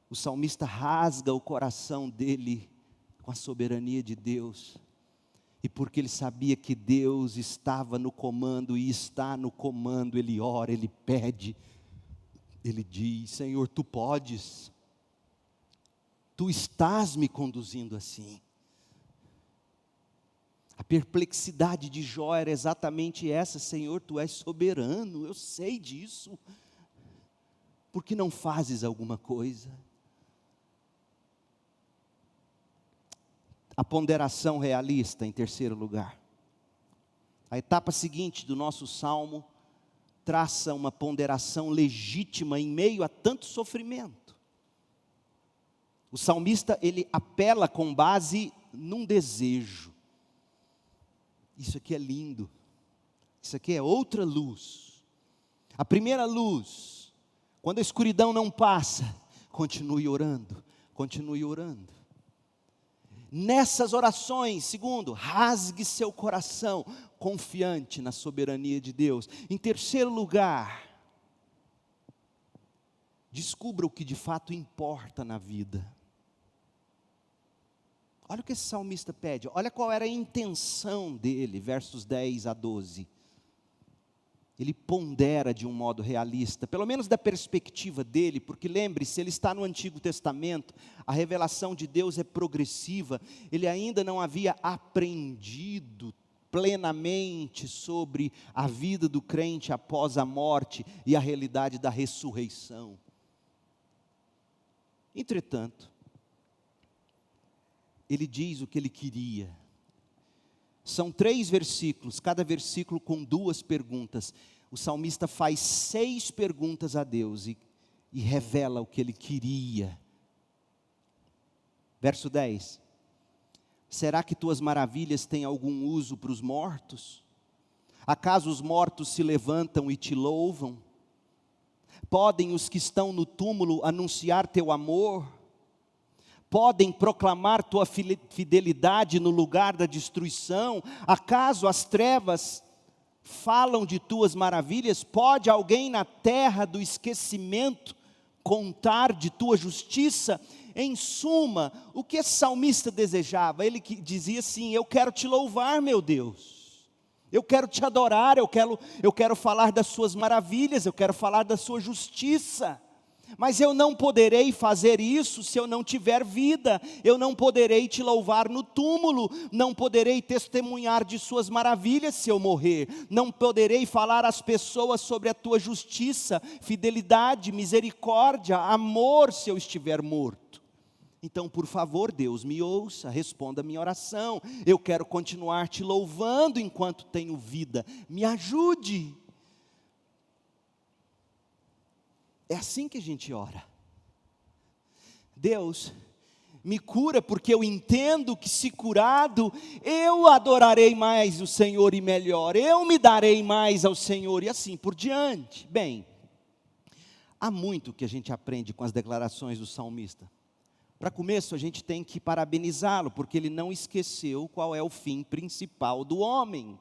O salmista rasga o coração dele com a soberania de Deus, e porque ele sabia que Deus estava no comando e está no comando, ele ora, ele pede, ele diz: Senhor, tu podes, tu estás me conduzindo assim. A perplexidade de Jó era exatamente essa: Senhor, tu és soberano, eu sei disso, por que não fazes alguma coisa? A ponderação realista, em terceiro lugar. A etapa seguinte do nosso salmo traça uma ponderação legítima em meio a tanto sofrimento. O salmista, ele apela com base num desejo. Isso aqui é lindo. Isso aqui é outra luz. A primeira luz, quando a escuridão não passa, continue orando, continue orando. Nessas orações, segundo, rasgue seu coração, confiante na soberania de Deus. Em terceiro lugar, descubra o que de fato importa na vida. Olha o que esse salmista pede, olha qual era a intenção dele, versos 10 a 12. Ele pondera de um modo realista, pelo menos da perspectiva dele, porque lembre-se, ele está no Antigo Testamento, a revelação de Deus é progressiva, ele ainda não havia aprendido plenamente sobre a vida do crente após a morte e a realidade da ressurreição. Entretanto, ele diz o que ele queria. São 3 versículos, cada versículo com 2 perguntas. O salmista faz 6 perguntas a Deus e revela o que ele queria. Verso 10. Será que tuas maravilhas têm algum uso para os mortos? Acaso os mortos se levantam e te louvam? Podem os que estão no túmulo anunciar teu amor? Podem proclamar tua fidelidade no lugar da destruição? Acaso as trevas falam de tuas maravilhas? Pode alguém na terra do esquecimento contar de tua justiça? Em suma, o que esse salmista desejava? Ele dizia assim: eu quero te louvar, meu Deus, eu quero te adorar, eu quero falar das suas maravilhas, eu quero falar da sua justiça. Mas eu não poderei fazer isso se eu não tiver vida, eu não poderei te louvar no túmulo, não poderei testemunhar de suas maravilhas se eu morrer, não poderei falar às pessoas sobre a tua justiça, fidelidade, misericórdia, amor se eu estiver morto. Então, por favor, Deus, me ouça, responda a minha oração, eu quero continuar te louvando enquanto tenho vida, me ajude. É assim que a gente ora. Deus, me cura porque eu entendo que se curado, eu adorarei mais o Senhor e melhor, eu me darei mais ao Senhor e assim por diante. Bem, há muito que a gente aprende com as declarações do salmista. Para começo, a gente tem que parabenizá-lo, porque ele não esqueceu qual é o fim principal do homem.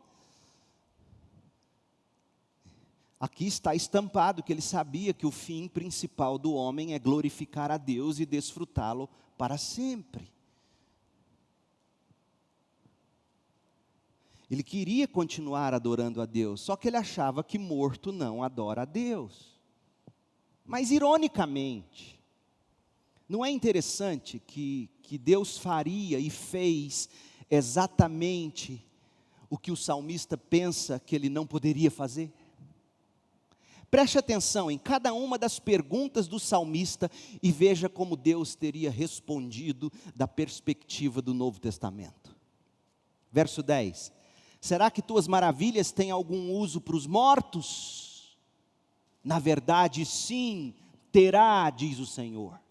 Aqui está estampado que ele sabia que o fim principal do homem é glorificar a Deus e desfrutá-lo para sempre. Ele queria continuar adorando a Deus, só que ele achava que morto não adora a Deus. Mas ironicamente, não é interessante que Deus faria e fez exatamente o que o salmista pensa que ele não poderia fazer? Preste atenção em cada uma das perguntas do salmista e veja como Deus teria respondido da perspectiva do Novo Testamento. Verso 10. Será que tuas maravilhas têm algum uso para os mortos? Na verdade, sim, terá, diz o Senhor.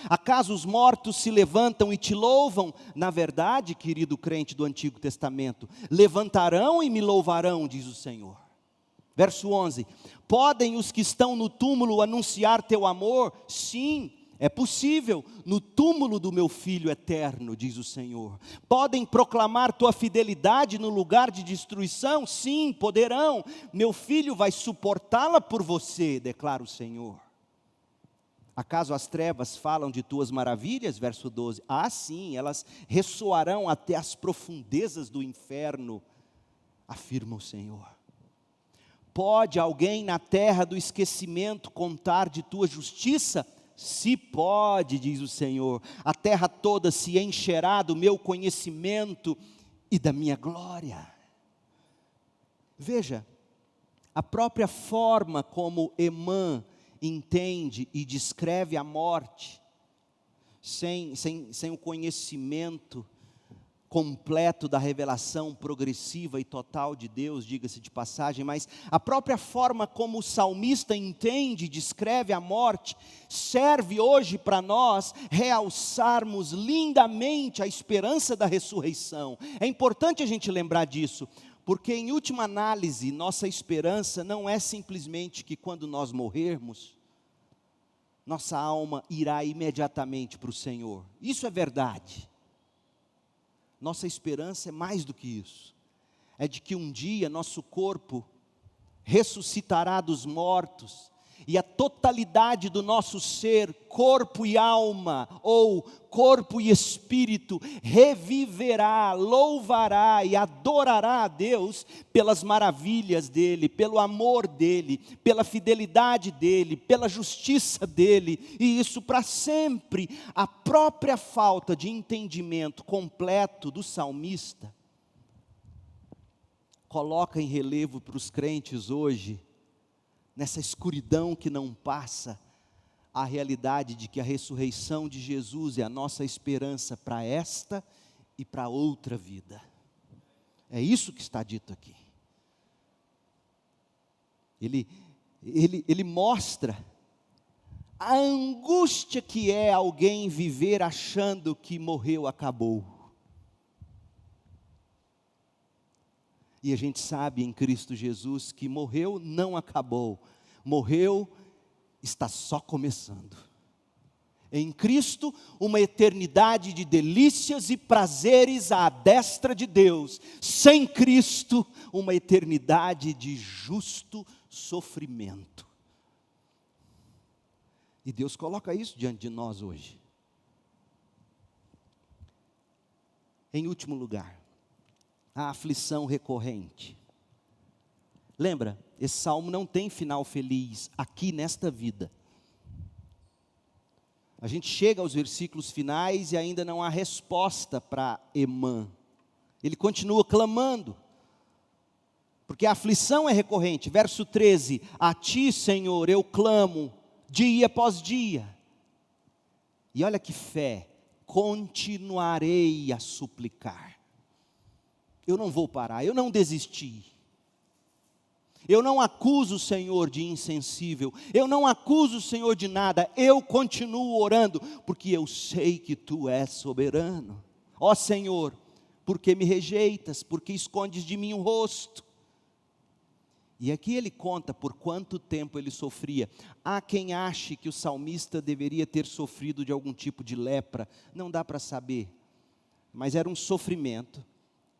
Acaso os mortos se levantam e te louvam? Na verdade, querido crente do Antigo Testamento, levantarão e me louvarão, diz o Senhor. Verso 11, podem os que estão no túmulo anunciar teu amor? Sim, é possível, no túmulo do meu Filho eterno, diz o Senhor. Podem proclamar tua fidelidade no lugar de destruição? Sim, poderão, meu Filho vai suportá-la por você, declara o Senhor. Acaso as trevas falam de tuas maravilhas? Verso 12, ah sim, elas ressoarão até as profundezas do inferno, afirma o Senhor. Pode alguém na terra do esquecimento contar de tua justiça? Se pode, diz o Senhor, a terra toda se encherá do meu conhecimento e da minha glória. Veja, a própria forma como Emã entende e descreve a morte, sem o conhecimento completo da revelação progressiva e total de Deus, diga-se de passagem, mas a própria forma como o salmista entende e descreve a morte, serve hoje para nós realçarmos lindamente a esperança da ressurreição. É importante a gente lembrar disso, porque em última análise, nossa esperança não é simplesmente que quando nós morrermos, nossa alma irá imediatamente para o Senhor. Isso é verdade. Nossa esperança é mais do que isso. É de que um dia nosso corpo ressuscitará dos mortos e a totalidade do nosso ser, corpo e alma, ou corpo e espírito, reviverá, louvará e adorará a Deus pelas maravilhas dEle, pelo amor dEle, pela fidelidade dEle, pela justiça dEle, e isso para sempre. A própria falta de entendimento completo do salmista coloca em relevo para os crentes hoje, nessa escuridão que não passa, a realidade de que a ressurreição de Jesus é a nossa esperança para esta e para outra vida. É isso que está dito aqui. Ele mostra a angústia que é alguém viver achando que morreu, acabou. E a gente sabe em Cristo Jesus que morreu, não acabou. Morreu, está só começando. Em Cristo, uma eternidade de delícias e prazeres à destra de Deus. Sem Cristo, uma eternidade de justo sofrimento. E Deus coloca isso diante de nós hoje. Em último lugar, a aflição recorrente. Lembra, esse salmo não tem final feliz aqui nesta vida. A gente chega aos versículos finais e ainda não há resposta para Emã. Ele continua clamando, porque a aflição é recorrente. Verso 13, a ti, Senhor, eu clamo, dia após dia. E olha que fé, continuarei a suplicar. Eu não vou parar, eu não desisti. Eu não acuso o Senhor de insensível, eu não acuso o Senhor de nada, eu continuo orando, porque eu sei que Tu és soberano. Ó Senhor, por que me rejeitas? Por que escondes de mim o rosto? E aqui ele conta por quanto tempo ele sofria. Há quem ache que o salmista deveria ter sofrido de algum tipo de lepra, não dá para saber, mas era um sofrimento.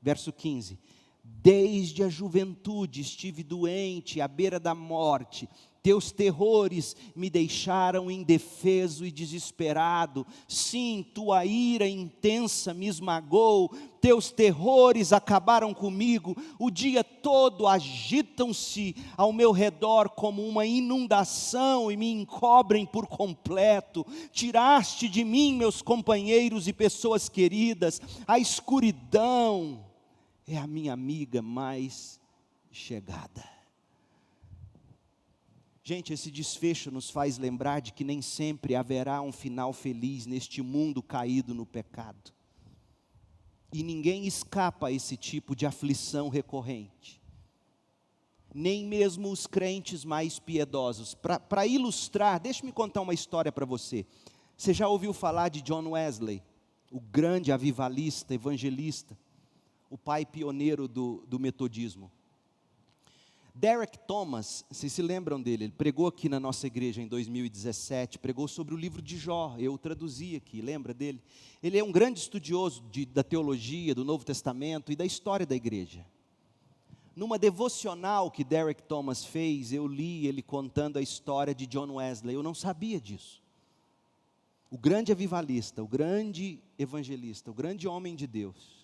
Verso 15, desde a juventude estive doente, à beira da morte, teus terrores me deixaram indefeso e desesperado, sim, tua ira intensa me esmagou, teus terrores acabaram comigo, o dia todo agitam-se ao meu redor como uma inundação e me encobrem por completo, tiraste de mim meus companheiros e pessoas queridas, a escuridão é a minha amiga mais chegada. Gente, esse desfecho nos faz lembrar de que nem sempre haverá um final feliz neste mundo caído no pecado. E ninguém escapa a esse tipo de aflição recorrente. Nem mesmo os crentes mais piedosos. Para ilustrar, deixe-me contar uma história para você. Você já ouviu falar de John Wesley, o grande avivalista, evangelista, o pai pioneiro do metodismo? Derek Thomas, vocês se lembram dele? Ele pregou aqui na nossa igreja em 2017, pregou sobre o livro de Jó, eu traduzi aqui, lembra dele? Ele é um grande estudioso da teologia, do Novo Testamento e da história da igreja. Numa devocional que Derek Thomas fez, eu li ele contando a história de John Wesley, eu não sabia disso. O grande avivalista, o grande evangelista, o grande homem de Deus,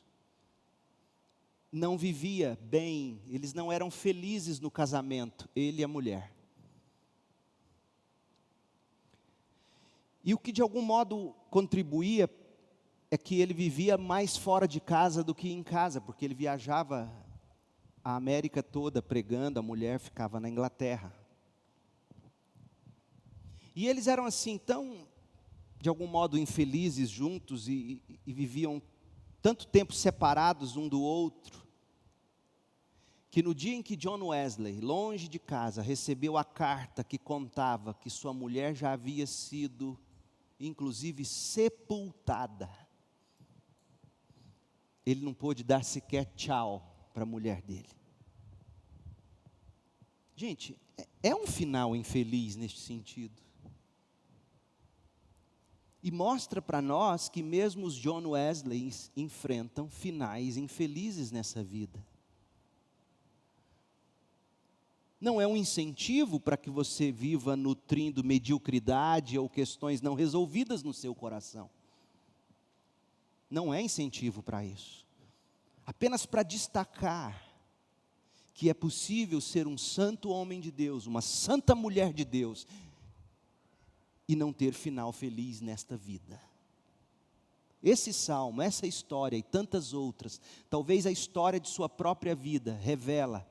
não vivia bem, eles não eram felizes no casamento, ele e a mulher. E o que de algum modo contribuía é que ele vivia mais fora de casa do que em casa, porque ele viajava a América toda pregando, a mulher ficava na Inglaterra. E eles eram assim tão, de algum modo, infelizes juntos e viviam tanto tempo separados um do outro, que no dia em que John Wesley, longe de casa, recebeu a carta que contava que sua mulher já havia sido, inclusive, sepultada, ele não pôde dar sequer tchau para a mulher dele. Gente, é um final infeliz neste sentido. E mostra para nós que mesmo os John Wesley enfrentam finais infelizes nessa vida. Não é um incentivo para que você viva nutrindo mediocridade ou questões não resolvidas no seu coração. Não é incentivo para isso. Apenas para destacar que é possível ser um santo homem de Deus, uma santa mulher de Deus, e não ter final feliz nesta vida. Esse salmo, essa história e tantas outras, talvez a história de sua própria vida, revela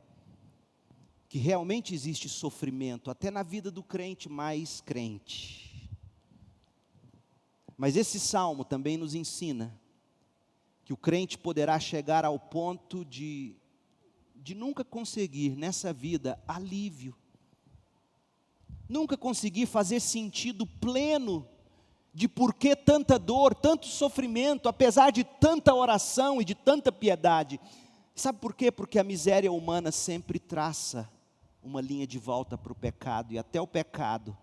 que realmente existe sofrimento, até na vida do crente mais crente. Mas esse salmo também nos ensina que o crente poderá chegar ao ponto de nunca conseguir nessa vida alívio, nunca conseguir fazer sentido pleno de por que tanta dor, tanto sofrimento, apesar de tanta oração e de tanta piedade. Sabe por quê? Porque a miséria humana sempre traça uma linha de volta para o pecado, e até o pecado,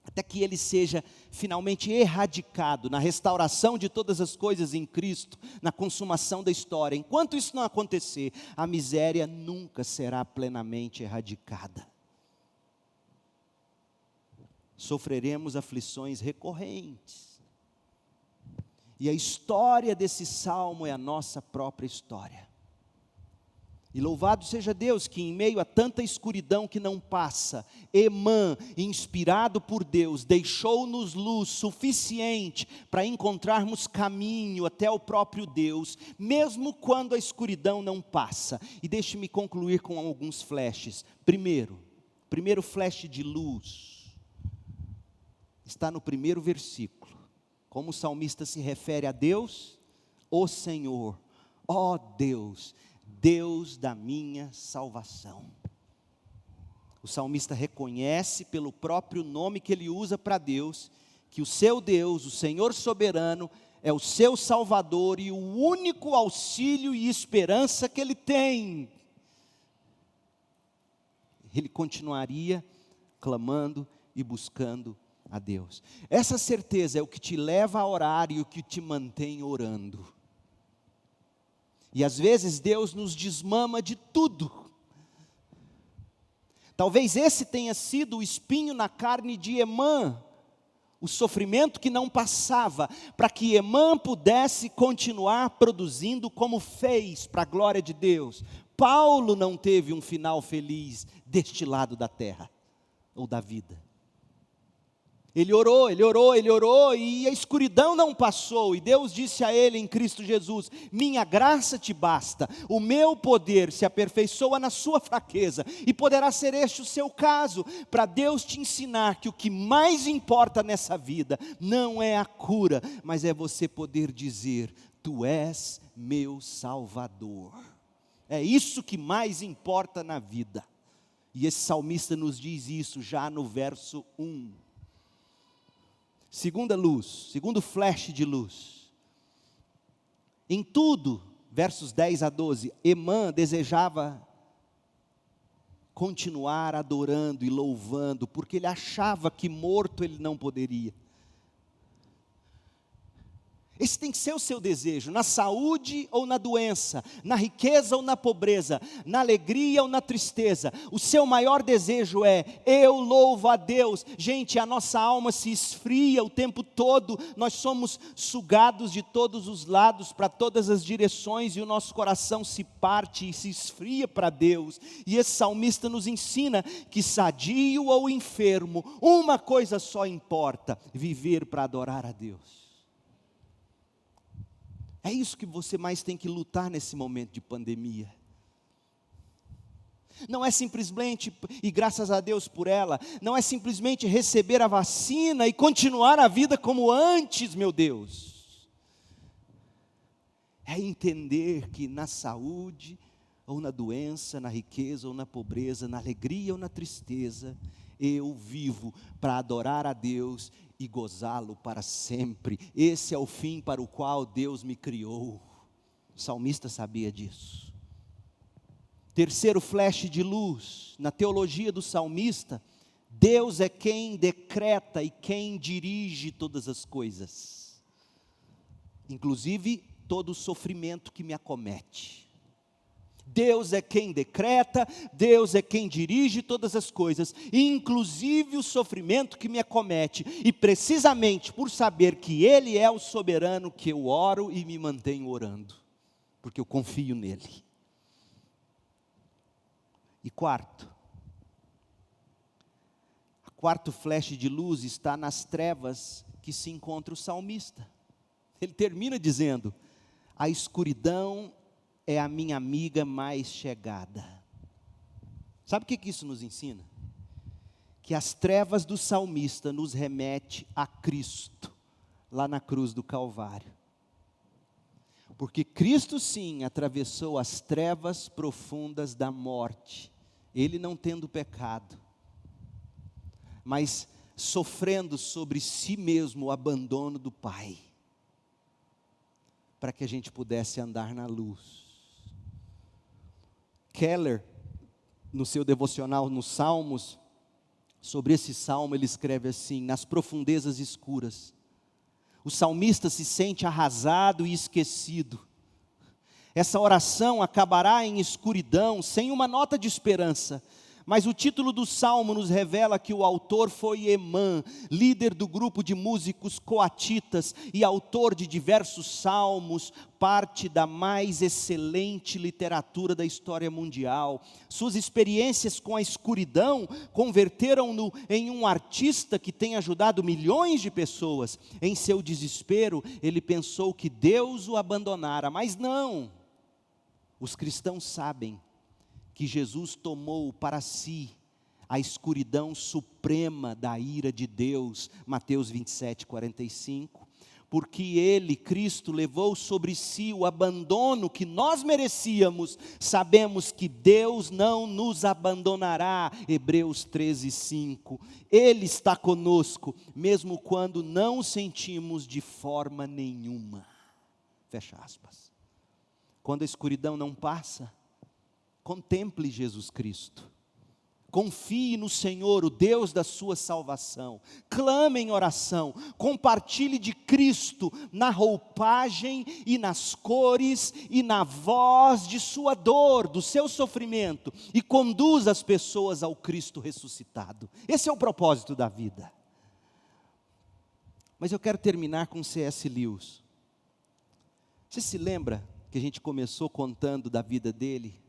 até que ele seja finalmente erradicado, na restauração de todas as coisas em Cristo, na consumação da história. Enquanto isso não acontecer, a miséria nunca será plenamente erradicada. Sofreremos aflições recorrentes. E a história desse salmo é a nossa própria história. E louvado seja Deus que em meio a tanta escuridão que não passa, Emã, inspirado por Deus, deixou-nos luz suficiente para encontrarmos caminho até o próprio Deus, mesmo quando a escuridão não passa. E deixe-me concluir com alguns flashes. Primeiro flash de luz está no primeiro versículo. Como o salmista se refere a Deus? O Senhor, ó Deus, Deus da minha salvação. O salmista reconhece pelo próprio nome que ele usa para Deus, que o seu Deus, o Senhor soberano, é o seu Salvador e o único auxílio e esperança que ele tem. Ele continuaria clamando e buscando a Deus. Essa certeza é o que te leva a orar e o que te mantém orando. E às vezes Deus nos desmama de tudo. Talvez esse tenha sido o espinho na carne de Emã, o sofrimento que não passava, para que Emã pudesse continuar produzindo como fez, para a glória de Deus. Paulo não teve um final feliz deste lado da terra, ou da vida. Ele orou, e a escuridão não passou, e Deus disse a ele em Cristo Jesus: minha graça te basta, o meu poder se aperfeiçoa na sua fraqueza, e poderá ser este o seu caso, para Deus te ensinar que o que mais importa nessa vida, não é a cura, mas é você poder dizer: tu és meu Salvador. É isso que mais importa na vida, e esse salmista nos diz isso já no verso 1. Segunda luz, segundo flash de luz. Em tudo, versos 10 a 12, Emã desejava continuar adorando e louvando, porque ele achava que morto ele não poderia. Esse tem que ser o seu desejo, na saúde ou na doença, na riqueza ou na pobreza, na alegria ou na tristeza. O seu maior desejo é: eu louvo a Deus. Gente, a nossa alma se esfria o tempo todo, nós somos sugados de todos os lados, para todas as direções, e o nosso coração se parte e se esfria para Deus. E esse salmista nos ensina que sadio ou enfermo, uma coisa só importa: viver para adorar a Deus. É isso que você mais tem que lutar nesse momento de pandemia. Não é simplesmente, e graças a Deus por ela, não é simplesmente receber a vacina e continuar a vida como antes, meu Deus. É entender que na saúde ou na doença, na riqueza ou na pobreza, na alegria ou na tristeza, eu vivo para adorar a Deus e gozá-lo para sempre. Esse é o fim para o qual Deus me criou. O salmista sabia disso. Terceiro flash de luz, na teologia do salmista, Deus é quem decreta e quem dirige todas as coisas, inclusive todo o sofrimento que me acomete. Deus é quem decreta, Deus é quem dirige todas as coisas, inclusive o sofrimento que me acomete. E precisamente por saber que Ele é o soberano, que eu oro e me mantenho orando, porque eu confio nele. E quarto flash de luz está nas trevas que se encontra o salmista. Ele termina dizendo: a escuridão é a minha amiga mais chegada. Sabe o que isso nos ensina? Que as trevas do salmista nos remete a Cristo, lá na cruz do Calvário. Porque Cristo sim atravessou as trevas profundas da morte, Ele não tendo pecado, mas sofrendo sobre si mesmo o abandono do Pai, para que a gente pudesse andar na luz. Keller, no seu devocional nos Salmos, sobre esse salmo ele escreve assim: nas profundezas escuras, o salmista se sente arrasado e esquecido. Essa oração acabará em escuridão, sem uma nota de esperança. Mas o título do salmo nos revela que o autor foi Emã, líder do grupo de músicos coatitas e autor de diversos salmos, parte da mais excelente literatura da história mundial. Suas experiências com a escuridão converteram-no em um artista que tem ajudado milhões de pessoas. Em seu desespero, ele pensou que Deus o abandonara, mas não. Os cristãos sabem que Jesus tomou para si a escuridão suprema da ira de Deus, Mateus 27, 45, porque Ele, Cristo, levou sobre si o abandono que nós merecíamos, sabemos que Deus não nos abandonará, Hebreus 13, 5, Ele está conosco, mesmo quando não o sentimos de forma nenhuma, fecha aspas. Quando a escuridão não passa, contemple Jesus Cristo, confie no Senhor, o Deus da sua salvação, clame em oração, compartilhe de Cristo na roupagem e nas cores e na voz de sua dor, do seu sofrimento, e conduza as pessoas ao Cristo ressuscitado. Esse é o propósito da vida. Mas eu quero terminar com C.S. Lewis. Você se lembra que a gente começou contando da vida dele?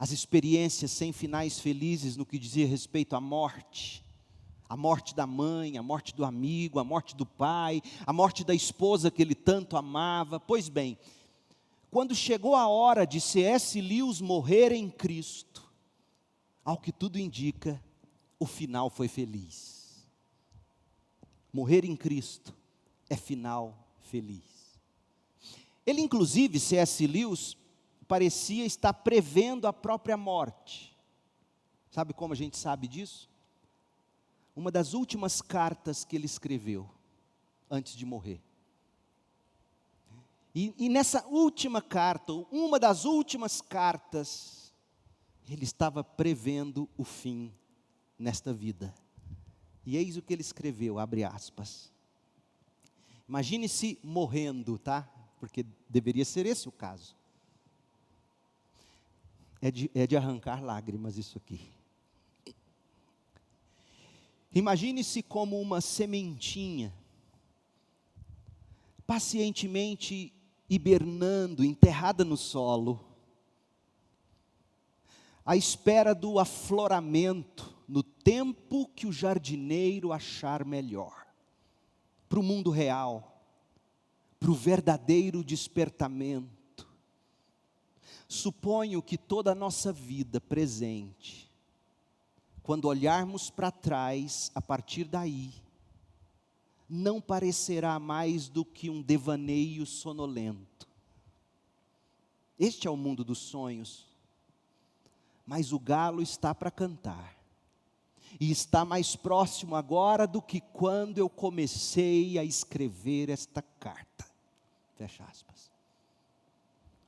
As experiências sem finais felizes no que dizia respeito à morte. A morte da mãe, a morte do amigo, a morte do pai, a morte da esposa que ele tanto amava. Pois bem, quando chegou a hora de C.S. Lewis morrer em Cristo, ao que tudo indica, o final foi feliz. Morrer em Cristo é final feliz. Ele inclusive, C.S. Lewis, parecia estar prevendo a própria morte. Sabe como a gente sabe disso? Uma das últimas cartas que ele escreveu, antes de morrer. E nessa última carta, uma das últimas cartas, ele estava prevendo o fim nesta vida. E eis o que ele escreveu, abre aspas. Imagine-se morrendo, tá? Porque deveria ser esse o caso. É de arrancar lágrimas isso aqui. Imagine-se como uma sementinha, pacientemente hibernando, enterrada no solo, à espera do afloramento, no tempo que o jardineiro achar melhor, para o mundo real, para o verdadeiro despertamento. Suponho que toda a nossa vida presente, quando olharmos para trás, a partir daí, não parecerá mais do que um devaneio sonolento. Este é o mundo dos sonhos, mas o galo está para cantar, e está mais próximo agora do que quando eu comecei a escrever esta carta. Fecha aspas.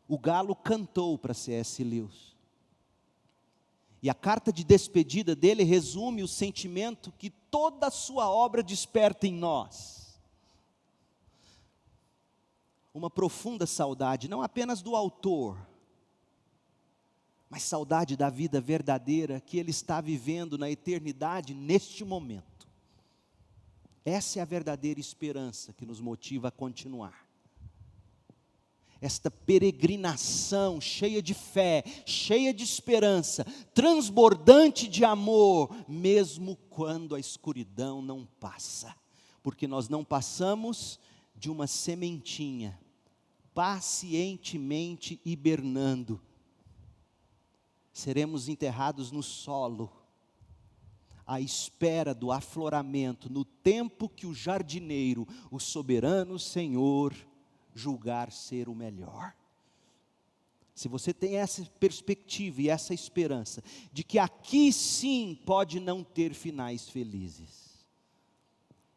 O galo cantou para C.S. Lewis. E a carta de despedida dele resume o sentimento que toda a sua obra desperta em nós. Uma profunda saudade, não apenas do autor, mas saudade da vida verdadeira que ele está vivendo na eternidade neste momento. Essa é a verdadeira esperança que nos motiva a continuar. Esta peregrinação cheia de fé, cheia de esperança, transbordante de amor, mesmo quando a escuridão não passa. Porque nós não passamos de uma sementinha, pacientemente hibernando. Seremos enterrados no solo, à espera do afloramento, no tempo que o jardineiro, o soberano Senhor, julgar ser o melhor. Se você tem essa perspectiva e essa esperança, de que aqui sim pode não ter finais felizes,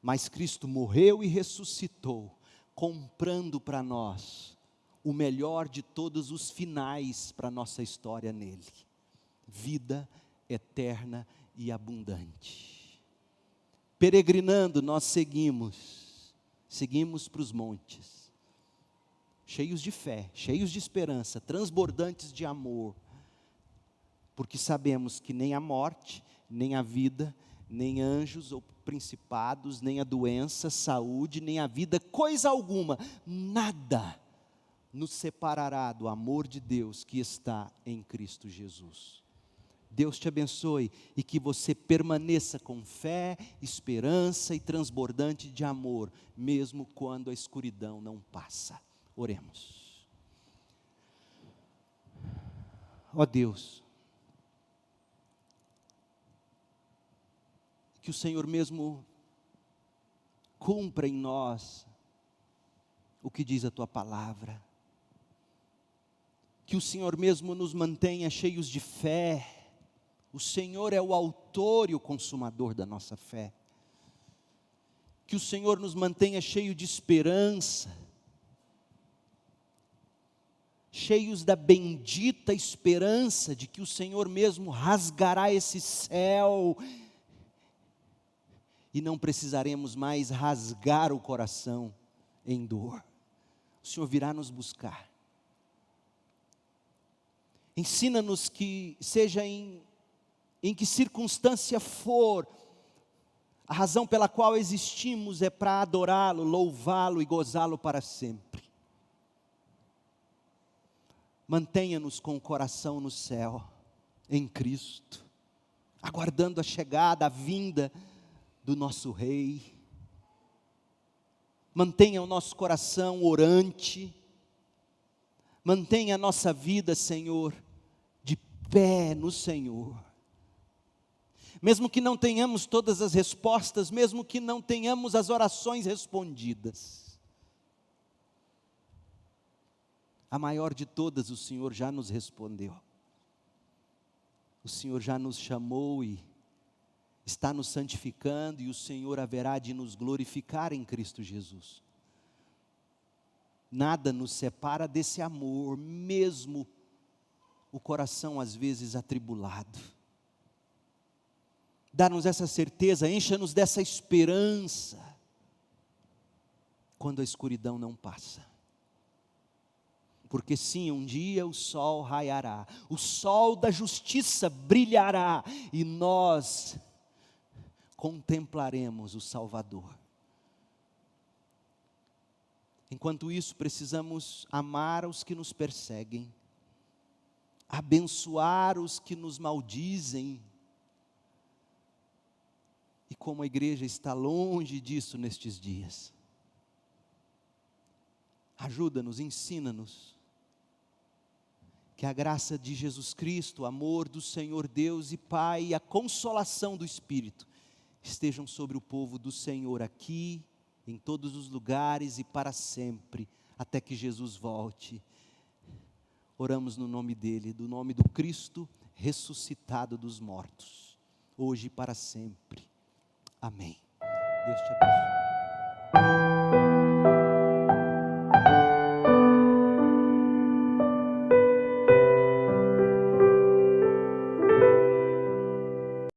mas Cristo morreu e ressuscitou, comprando para nós o melhor de todos os finais para a nossa história nele, vida eterna e abundante. Peregrinando, nós seguimos para os montes, cheios de fé, cheios de esperança, transbordantes de amor, porque sabemos que nem a morte, nem a vida, nem anjos ou principados, nem a doença, saúde, nem a vida, coisa alguma, nada nos separará do amor de Deus que está em Cristo Jesus. Deus te abençoe e que você permaneça com fé, esperança e transbordante de amor, mesmo quando a escuridão não passa. Oremos. Ó Deus, que o Senhor mesmo cumpra em nós o que diz a Tua palavra, que o Senhor mesmo nos mantenha cheios de fé. O Senhor é o autor e o consumador da nossa fé. Que o Senhor nos mantenha cheio de esperança, cheios da bendita esperança de que o Senhor mesmo rasgará esse céu e não precisaremos mais rasgar o coração em dor. O Senhor virá nos buscar. Ensina-nos que seja em que circunstância for, a razão pela qual existimos é para adorá-lo, louvá-lo e gozá-lo para sempre. Mantenha-nos com o coração no céu, em Cristo, aguardando a chegada, a vinda do nosso Rei. Mantenha o nosso coração orante, mantenha a nossa vida, Senhor, de pé no Senhor. Mesmo que não tenhamos todas as respostas, mesmo que não tenhamos as orações respondidas, a maior de todas o Senhor já nos respondeu. O Senhor já nos chamou e está nos santificando, e o Senhor haverá de nos glorificar em Cristo Jesus. Nada nos separa desse amor, mesmo o coração às vezes atribulado. Dá-nos essa certeza, encha-nos dessa esperança, quando a escuridão não passa. Porque sim, um dia o sol raiará, o sol da justiça brilhará, e nós contemplaremos o Salvador. Enquanto isso, precisamos amar os que nos perseguem, abençoar os que nos maldizem. E como a igreja está longe disso nestes dias, ajuda-nos, ensina-nos, que a graça de Jesus Cristo, o amor do Senhor Deus e Pai e a consolação do Espírito estejam sobre o povo do Senhor aqui, em todos os lugares e para sempre, até que Jesus volte. Oramos no nome dEle, do nome do Cristo ressuscitado dos mortos, hoje e para sempre. Amém. Deus te abençoe.